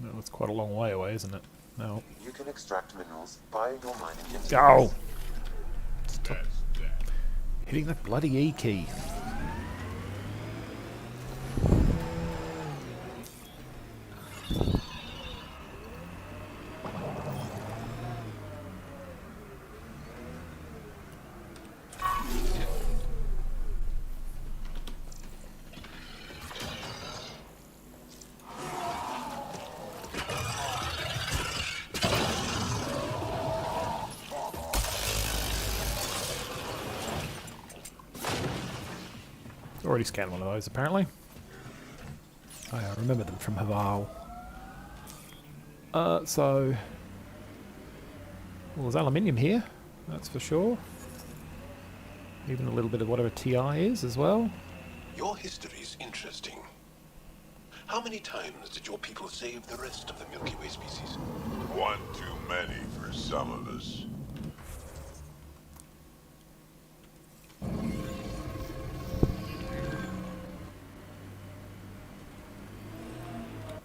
No, that's quite a long way away, isn't it? No. You can extract minerals via your mining interface. Go! Stop hitting that bloody E key. Already scanned one of those, apparently. Oh, yeah, I remember them from Haval. So... Well, there's aluminium here, that's for sure. Even a little bit of whatever TI is as well. Your history's interesting. How many times did your people save the rest of the Milky Way species? One too many for some of us.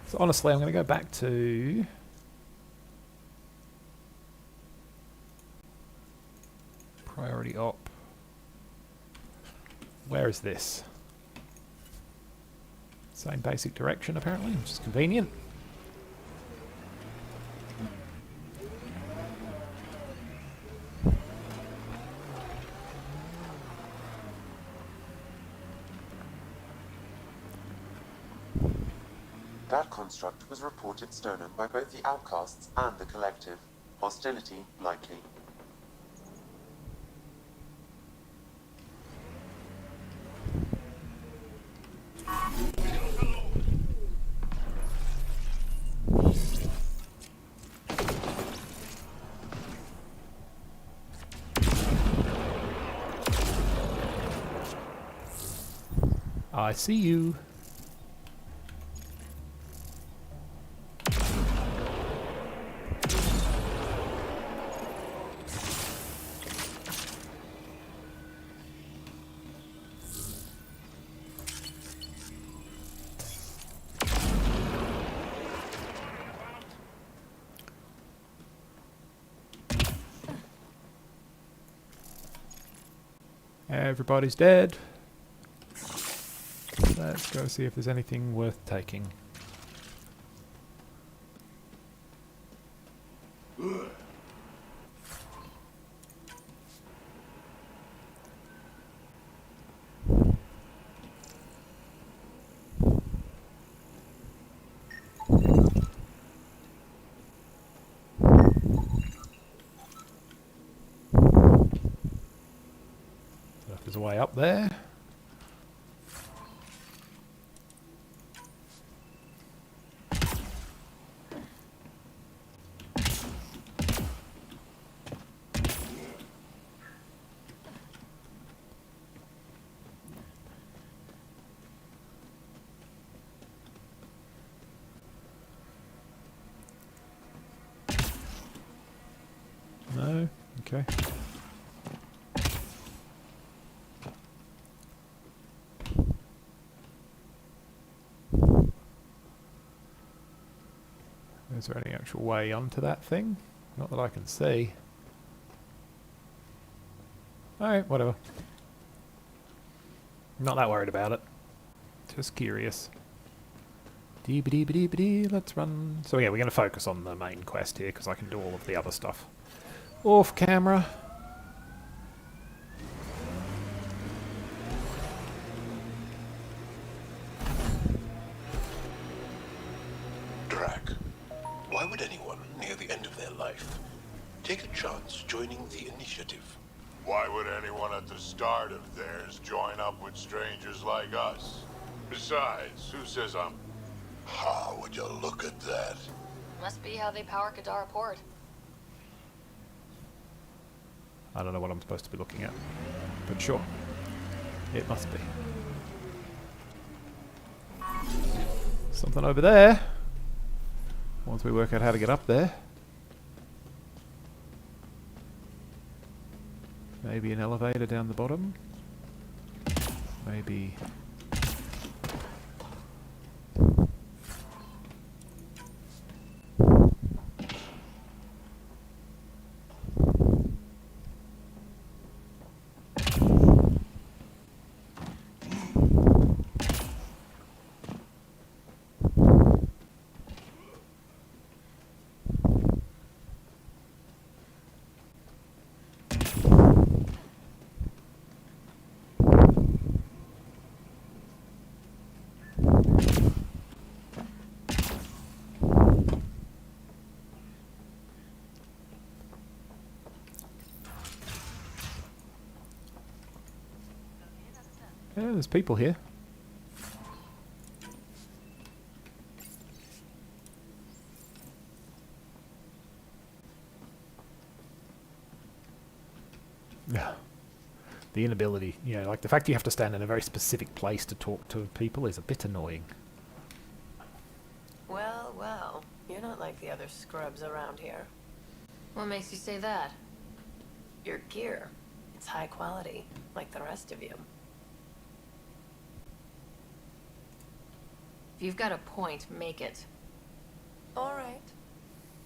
So honestly, I'm going to go back to... Priority op. Where is this? Same basic direction, apparently, which is convenient. That construct was reported stolen by both the Outcasts and the Collective. Hostility likely. I see you. Everybody's dead. Let's go see if there's anything worth taking. There's a way up there. No? Okay. Is there any actual way onto that thing? Not that I can see. Alright, whatever. Not that worried about it. Just curious. Dee-ba-dee-ba-dee-ba-dee, let's run. So yeah, we're going to focus on the main quest here, because I can do all of the other stuff off camera. Drac, why would anyone near the end of their life take a chance joining the initiative? Why would anyone at the start of theirs join up with strangers like us? Besides, who says I'm... How would you look at that? Must be how they power Kadara Port. I don't know what I'm supposed to be looking at, but sure. It must be. Something over there. Once we work out how to get up there. Maybe an elevator down the bottom. Maybe... yeah, there's people here. Yeah. The inability, you know, like the fact you have to stand in a very specific place to talk to people is a bit annoying. Well, well, you're not like the other scrubs around here. What makes you say that? Your gear. It's high quality, like the rest of you. If you've got a point, make it. All right.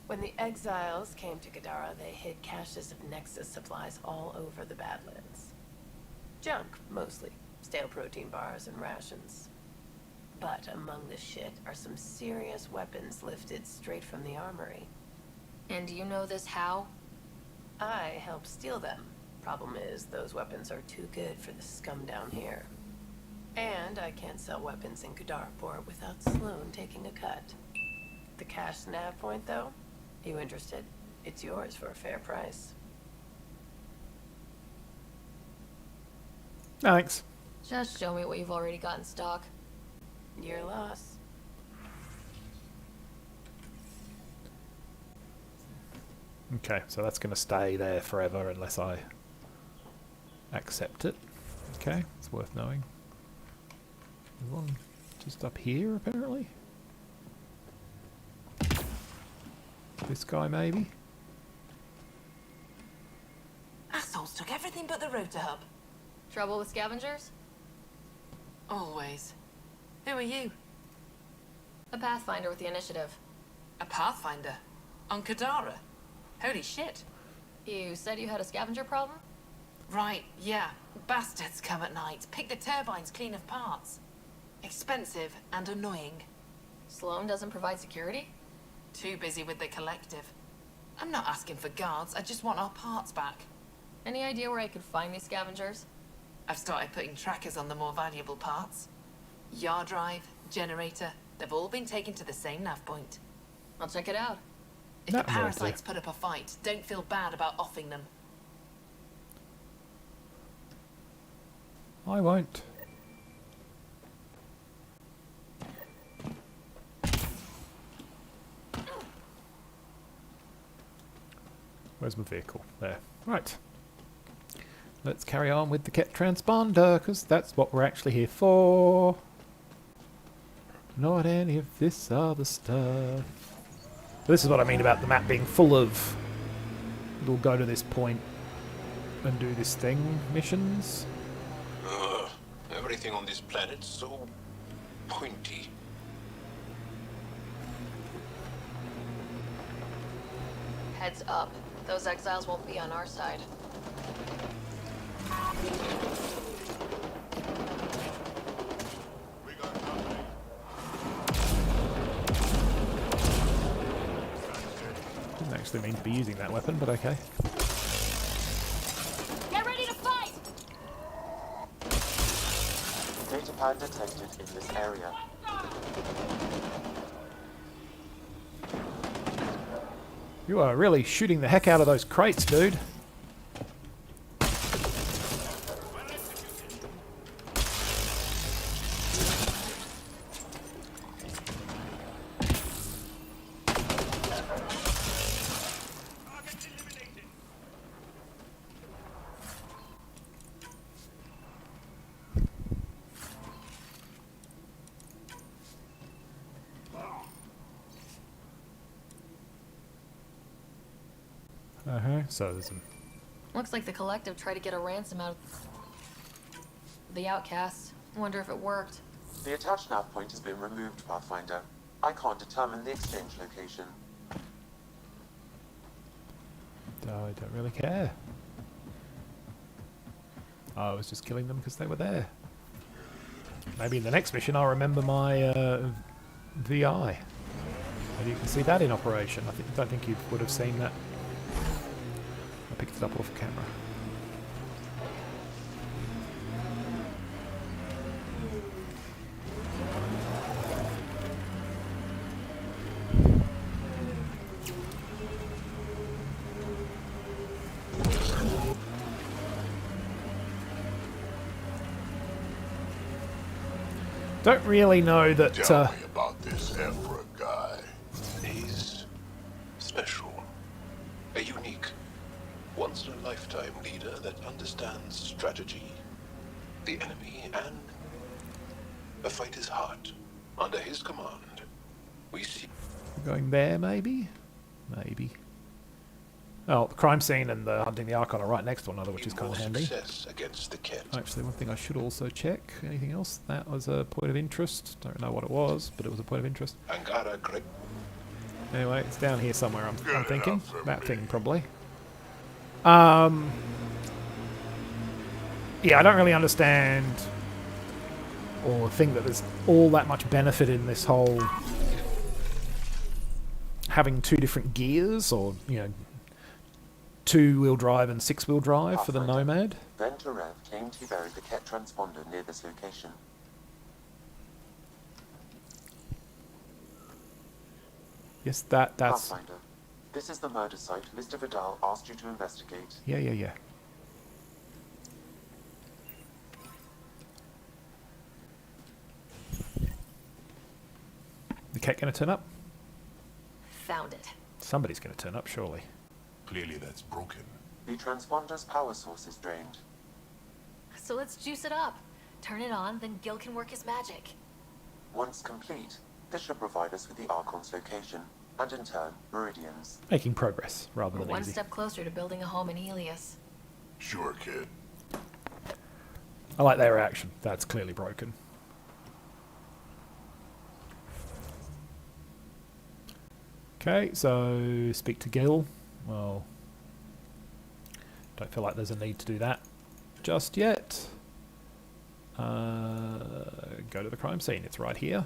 When the exiles came to Kadara, they hid caches of Nexus supplies all over the Badlands. Junk, mostly. Stale protein bars and rations. But among the shit are some serious weapons lifted straight from the armory. And do you know this how? I helped steal them. Problem is, those weapons are too good for the scum down here. And I can't sell weapons in Kadaraport without Sloan taking a cut. The cash nav point, though? You interested? It's yours for a fair price. Thanks. Just show me what you've already got in stock. Your loss. Okay, so that's going to stay there forever unless I accept it. Okay, it's worth knowing. There's one just up here, apparently. This guy, maybe? Assholes took everything but the rotor hub. Trouble with scavengers? Always. Who are you? A Pathfinder with the initiative. A Pathfinder? On Kadara? Holy shit. You said you had a scavenger problem? Right, yeah. Bastards come at night, pick the turbines clean of parts. Expensive and annoying. Sloan doesn't provide security? Too busy with the collective. I'm not asking for guards, I just want our parts back. Any idea where I could find these scavengers? I've started putting trackers on the more valuable parts. Yard drive, generator, they've all been taken to the same nav point. I'll check it out. If the parasites put up a fight, don't feel bad about offing them. I won't. Where's my vehicle? There. Right. Let's carry on with the Ket transponder, because that's what we're actually here for. Not any of this other stuff. This is what I mean about the map being full of we'll go to this point and do this thing missions. Everything on this planet's so pointy. Heads up. Those exiles won't be on our side. Didn't actually mean to be using that weapon, but okay. Get ready to fight! Data pad detected in this area. You are really shooting the heck out of those crates, dude. So there's some... Looks like the Collective tried to get a ransom out of the outcasts. Wonder if it worked. The attached nav point has been removed, Pathfinder. I can't determine the exchange location. I don't really care. I was just killing them because they were there. Maybe in the next mission I'll remember my VI. Maybe you can see that in operation. I don't think you would have seen that. I picked it up off camera. Don't really know that. Tell me about this Ephra guy. He's special, a unique, once-in-a-lifetime leader that understands strategy, the enemy, and a fight is hard. Under his command, we see. Going there, maybe? Maybe. Oh, the crime scene and the hunting the Archon are right next to one another, which is kind of handy. Success against the Kett. Actually, one thing I should also check. Anything else? That was a point of interest. Don't know what it was, but it was a point of interest. Angara, great. Anyway, it's down here somewhere, I'm thinking. That thing, probably. Yeah, I don't really understand or think that there's all that much benefit in this whole having two different gears, or, you know, two-wheel drive and six-wheel drive for the Nomad. Then Terev came to bury the Kett transponder near this location. Yes, that's... Pathfinder, this is the murder site Mr. Vidal asked you to investigate. Yeah. The Kett gonna turn up? Found it. Somebody's gonna turn up, surely. Clearly that's broken. The transponder's power source is drained. So let's juice it up. Turn it on, then Gil can work his magic. Once complete, this should provide us with the Archon's location, and in turn, Meridian's. Making progress, rather We're than one easy. step closer to building a home in Helios. Sure, kid. I like their reaction. That's clearly broken. Okay, so speak to Gil. Well, don't feel like there's a need to do that just yet. Go to the crime scene. It's right here.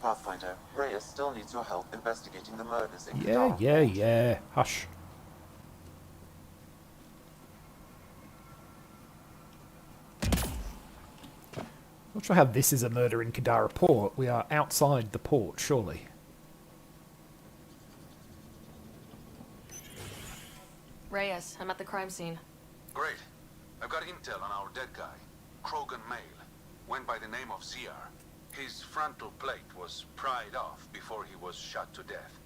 Pathfinder, Reyes still needs your help investigating the murders in Yeah. Hush. Not sure how this is a murder in Kadara Port. We are outside the port, surely. Reyes, I'm at the crime scene. Great. I've got intel on our dead guy, Krogan Male. Went by the name of ZR. His frontal plate was pried off before he was shot to death.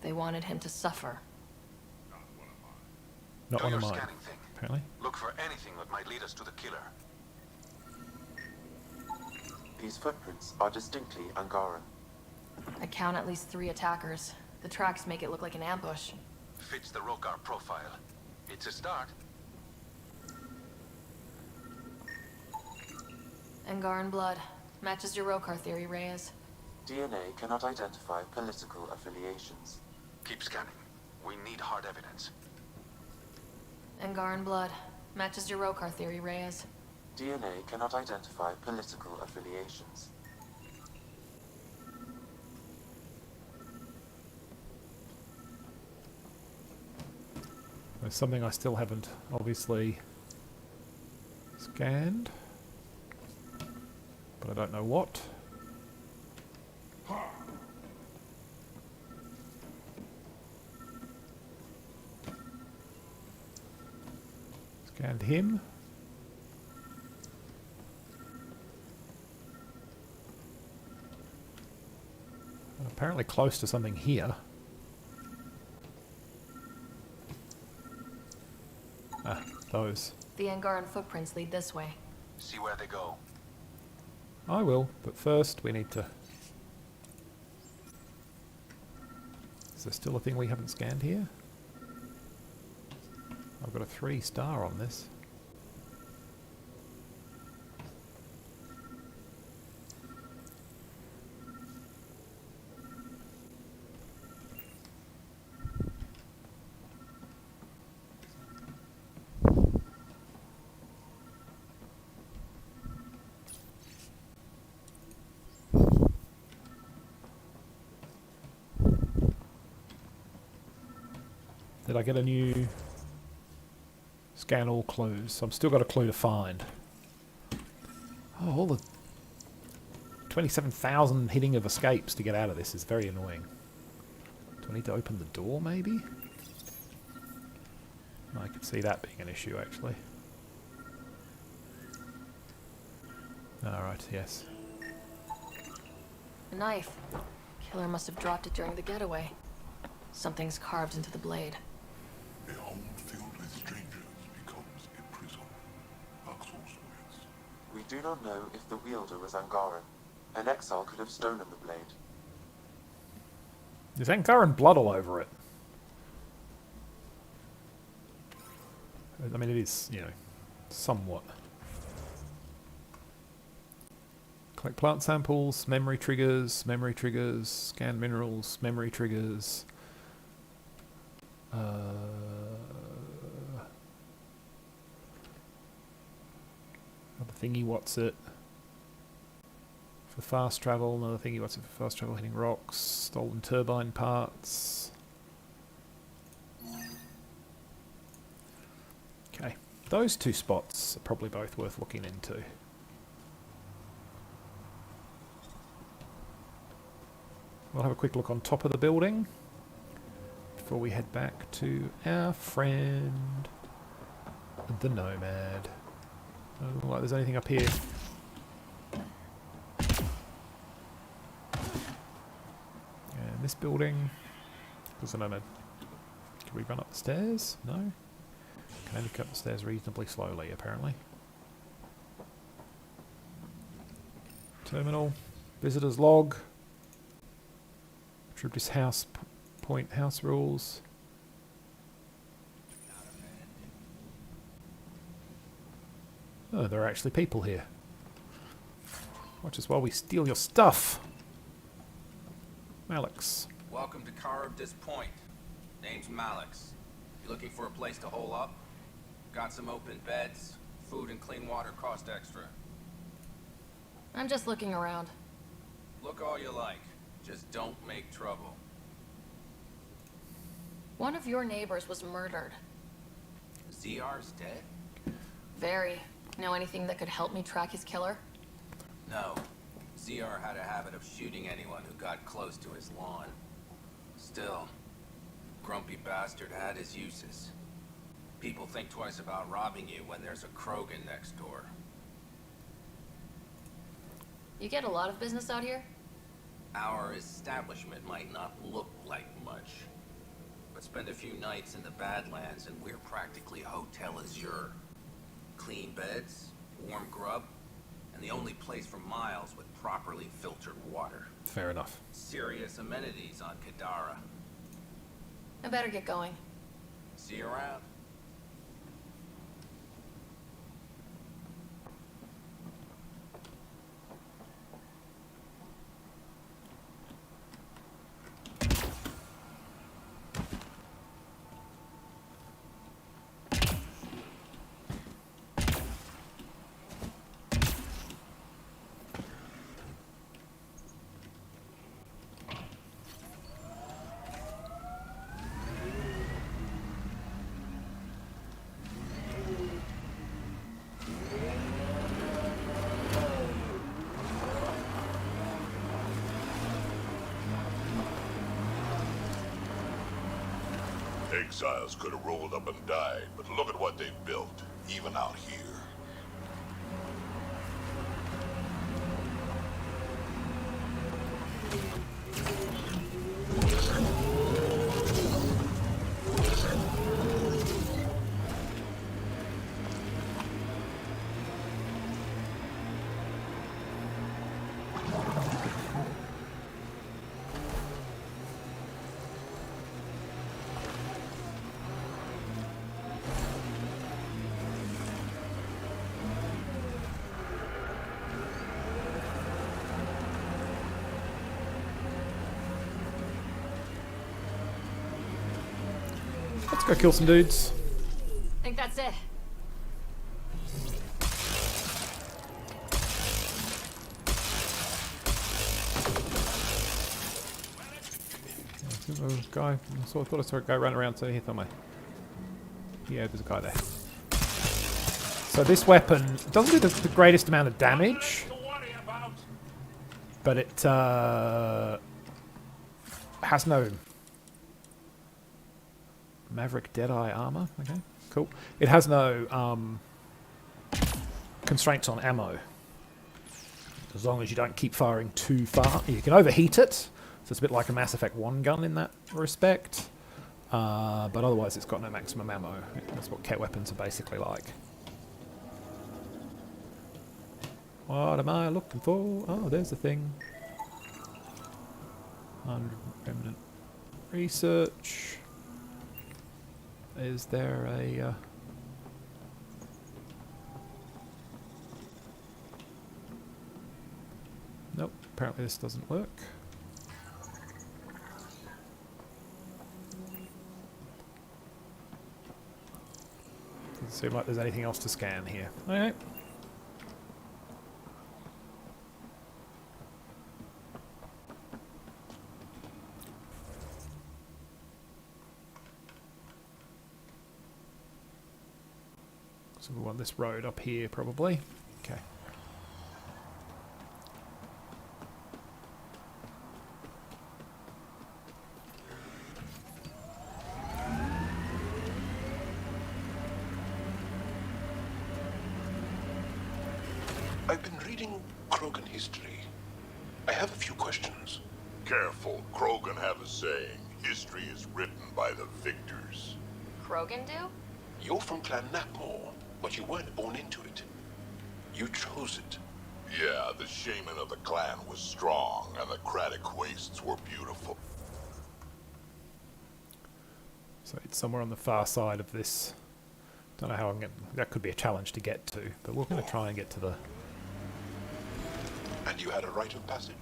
They wanted him to suffer. Not Do one your of mine, scanning thing. apparently. Look for anything that might lead us to the killer. These footprints are distinctly Angaran. I count at least 3 attackers. The tracks make it look like an ambush. Fits the Rokar profile. It's a start. Angaran blood. Matches your Rokar theory, Reyes. DNA cannot identify political affiliations. Keep scanning. We need hard evidence. Angaran blood. Matches your Rokar theory, Reyes. DNA cannot identify political affiliations. There's something I still haven't obviously scanned, but I don't know what. Scanned him. Apparently close to something here. Ah, those. The Angaran footprints lead this way. See where they go. I will, but first we need to... Is there still a thing we haven't scanned here? I've got a 3-star on this. Did I get a new scan all clues? So I've still got a clue to find. Oh, all the 27,000 hitting of escapes to get out of this is very annoying. Do I need to open the door, maybe? I could see that being an issue, actually. Alright, yes. A knife. Killer must have dropped it during the getaway. Something's carved into the blade. A home filled with strangers becomes a prison. Axel's words. We do not know if the wielder was Angaran. An exile could have stolen the blade. There's Angaran blood all over it. I mean, it is, you know, somewhat. Collect plant samples, memory triggers, scan minerals, memory triggers. Another thingy, what's it? For fast travel, another thingy, what's it for fast travel, hitting rocks, stolen turbine parts. Okay, those two spots are probably both worth looking into. We'll have a quick look on top of the building before we head back to our friend, the Nomad. Doesn't look like there's anything up here. And this building, there's the Nomad. Can we run up the stairs? No. Can only go up the stairs reasonably slowly, apparently. Terminal, visitor's log. Tribus house point house rules. Oh, there are actually people here. Watch us while we steal your stuff. Malix. Welcome to Caribdis Point. Name's Malix. You looking for a place to hole up? Got some open beds. Food and clean water cost extra. I'm just looking around. Look all you like. Just don't make trouble. One of your neighbors was murdered. ZR's dead? Very. Know anything that could help me track his killer? No. ZR had a habit of shooting anyone who got close to his lawn. Still, grumpy bastard had his uses. People think twice about robbing you when there's a Krogan next door. You get a lot of business out here? Our establishment might not look like much, but spend a few nights in the Badlands and we're practically Hotel Azure. Clean beds, warm grub, and the only place for miles with properly filtered water. Fair enough. Serious amenities on Kadara. I better get going. See you around. Exiles could have rolled up and died, but look at what they've built, even out here. Let's go kill some dudes. Think that's it. There's a guy. I thought I saw a guy running around. So he thought yeah, there's a guy there. So this weapon doesn't do the greatest amount of damage, but it has no Maverick Deadeye armor. Okay, cool. It has no constraints on ammo. As long as you don't keep firing too far. You can overheat it, so it's a bit like a Mass Effect 1 gun in that respect. But otherwise it's got no maximum ammo. That's what cat weapons are basically like. What am I looking for? Oh, there's the thing. 100 remnant research. Is there a... Nope, apparently this doesn't work. Doesn't seem like there's anything else to scan here. Okay. So we want this road up here, probably. Okay. I've been reading Krogan history. I have a few questions. Careful, Krogan have a saying. History is written by the victors. Krogan do? You're from Clan Napmore, but you weren't born into it. You chose it. Yeah, the shaman of the clan was strong, and the Kratic wastes were beautiful. So it's somewhere on the far side of this. Don't know how I'm getting... That could be a challenge to get to, but we're going to try and get to the... And you had a rite of passage?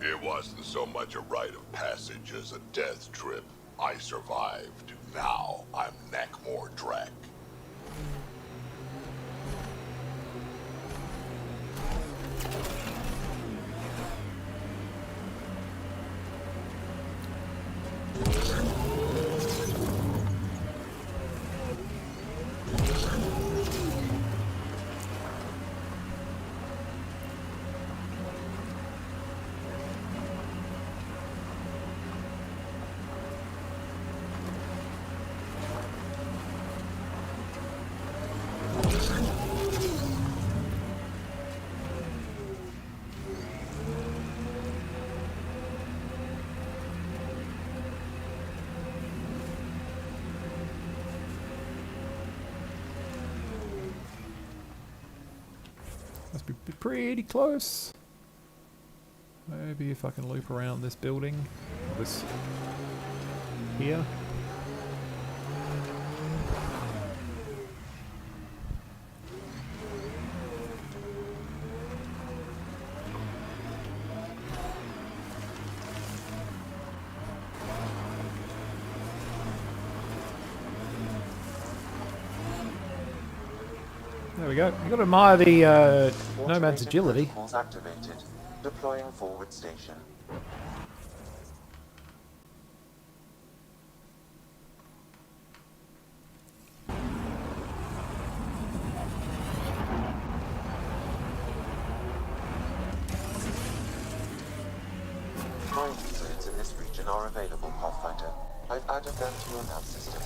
It wasn't so much a rite of passage as a death trip. I survived. Now I'm Neckmore Drek. Must be pretty close. Maybe if I can loop around this building. This... here. There we go. You've got to admire the Nomad's agility. Protocols activated. Deploying forward station. Mine fluids in this region are available, Pathfinder. I've added them to your nav system.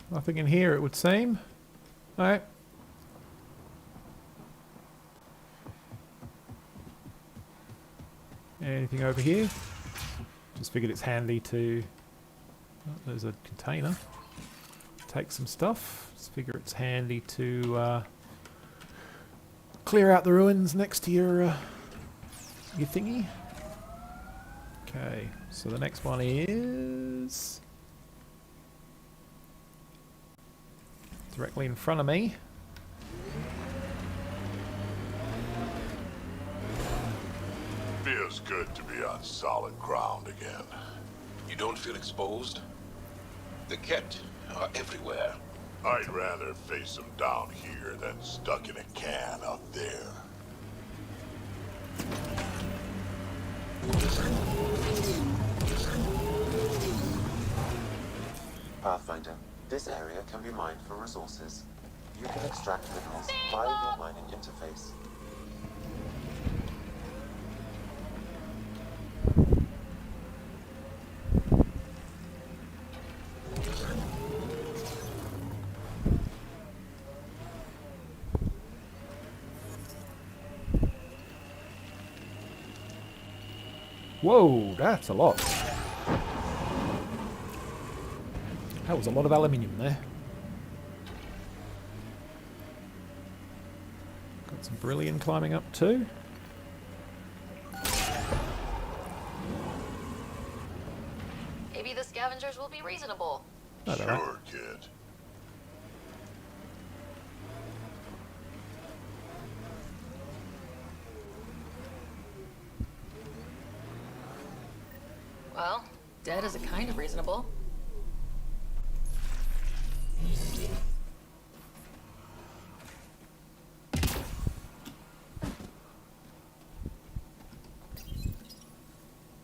Nothing in here, it would seem. Alright. Anything over here? Just figured it's handy to... Oh, there's a container. Take some stuff. Just figure it's handy to clear out the ruins next to your thingy. Okay, so the next one is... directly in front of me. Feels good to be on solid ground again. You don't feel exposed? The Ket are everywhere. I'd rather face them down here than stuck in a can up there. Pathfinder, this area can be mined for resources. You can extract minerals via your mining interface. Whoa, that's a lot. That was a lot of aluminium there. Got some beryllium climbing up too. Maybe the scavengers will be reasonable. Sure, kid. Well, dead is a kind of reasonable.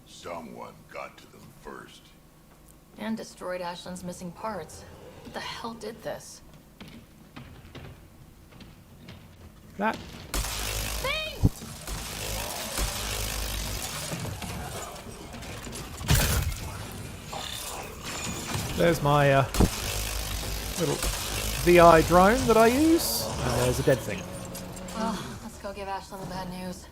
Someone got to them first. And destroyed Ashland's missing parts. What the hell did this? That. There's my little VI drone that I use, and there's a dead thing. Well, let's go give Ashland the bad news.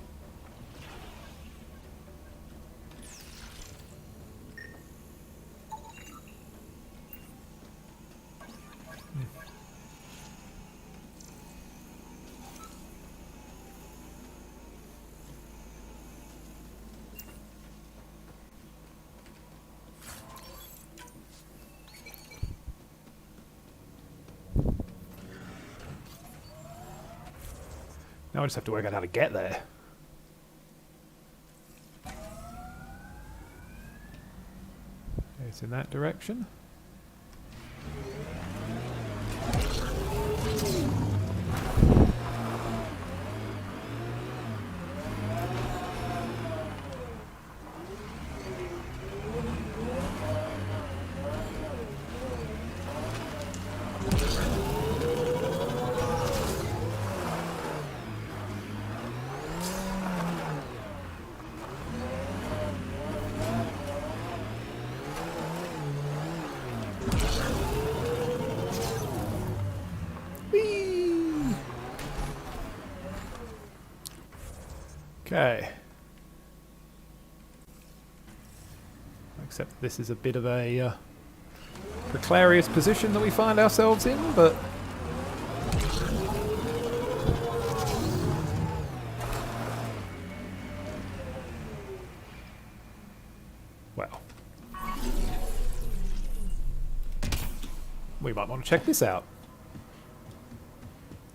Now I just have to work out how to get there. It's in that direction. Okay. Except this is a bit of a precarious position that we find ourselves in, but... well. We might want to check this out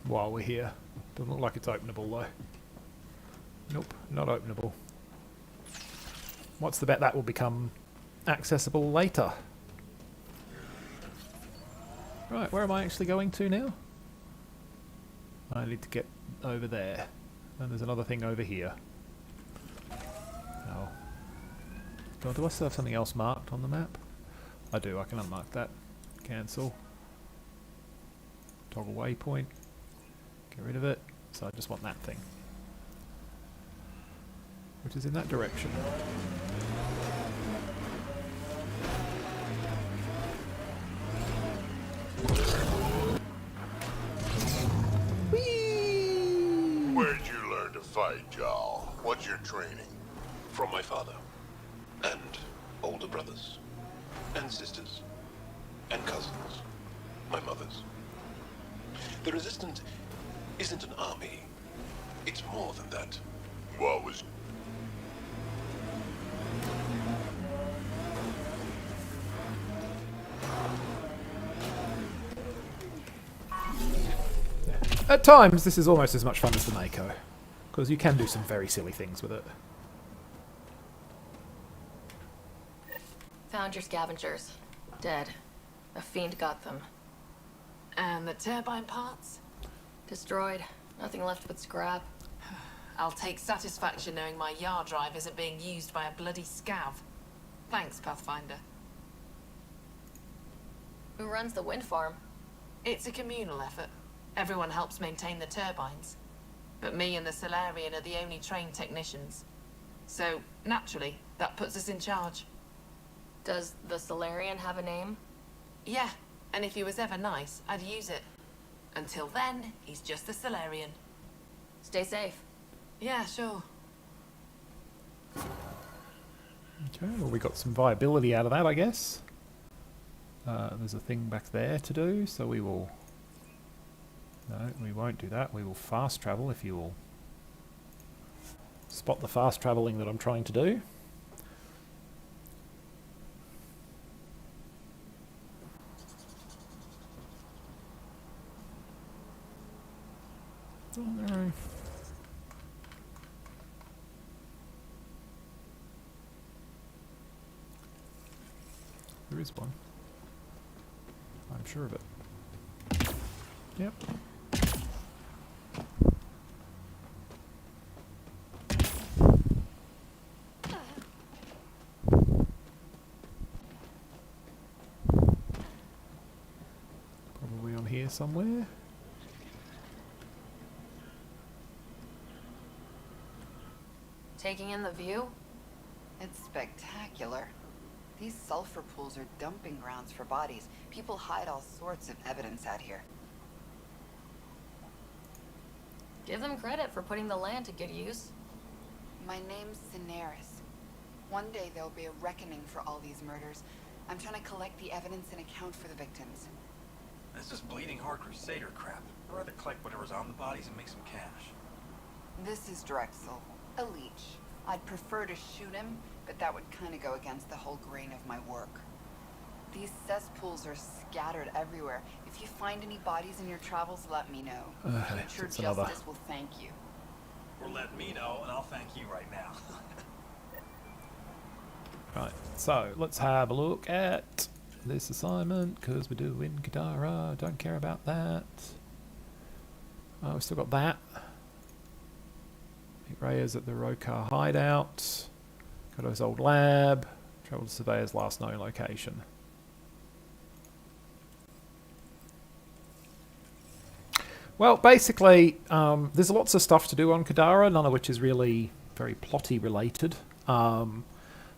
while we're here. Doesn't look like it's openable though. Nope, not openable. What's the bet that will become accessible later? Right, where am I actually going to now? I need to get over there. And there's another thing over here. Oh. God, do I still have something else marked on the map? I do, I can unmark that. Cancel. Toggle waypoint. Get rid of it. So I just want that thing. Which is in that direction. Where'd you learn to fight, Jarl? What's your training? From my father. And older brothers. And sisters. And cousins. My mother's. The Resistance isn't an army. It's more than that. What was... At times, this is almost as much fun as the Mako, because you can do some very silly things with it. Found your scavengers. Dead. A fiend got them. And the turbine parts? Destroyed. Nothing left but scrap. I'll take satisfaction knowing my yard drive isn't being used by a bloody scav. Thanks, Pathfinder. Who runs the wind farm? It's a communal effort. Everyone helps maintain the turbines. But me and the Solarian are the only trained technicians. So, naturally, that puts us in charge. Does the Solarian have a name? Yeah, and if he was ever nice, I'd use it. Until then, he's just the Solarian. Stay safe. Yeah, sure. Okay, well we got some viability out of that, I guess. There's a thing back there to do, so we will... No, we won't do that. We will fast travel if you will spot the fast travelling that I'm trying to do. Oh no. There is one. I'm sure of it. Yep. Probably on here somewhere. Taking in the view? It's spectacular. These sulfur pools are dumping grounds for bodies. People hide all sorts of evidence out here. Give them credit for putting the land to good use. My name's Daenerys. One day there'll be a reckoning for all these murders. I'm trying to collect the evidence and account for the victims. This is bleeding heart crusader crap. I'd rather collect whatever's on the bodies and make some cash. This is Drexel, a leech. I'd prefer to shoot him, but that would kind of go against the whole grain of my work. These cesspools are scattered everywhere. If you find any bodies in your travels, let me know. Future justice will thank you. Or let me know, and I'll thank you right now. Right, so let's have a look at this assignment, because we're doing Kadara. Don't care about that. Oh, we've still got that. Meet Reyes at the Rokar hideout. Go to his old lab. Travel to Surveyor's last known location. Well, basically, there's lots of stuff to do on Kadara, none of which is really very plotty related. So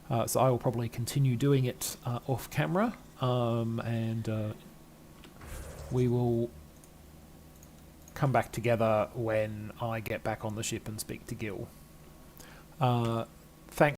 I will probably continue doing it off camera, and we will come back together when I get back on the ship and speak to Gil. Thanks.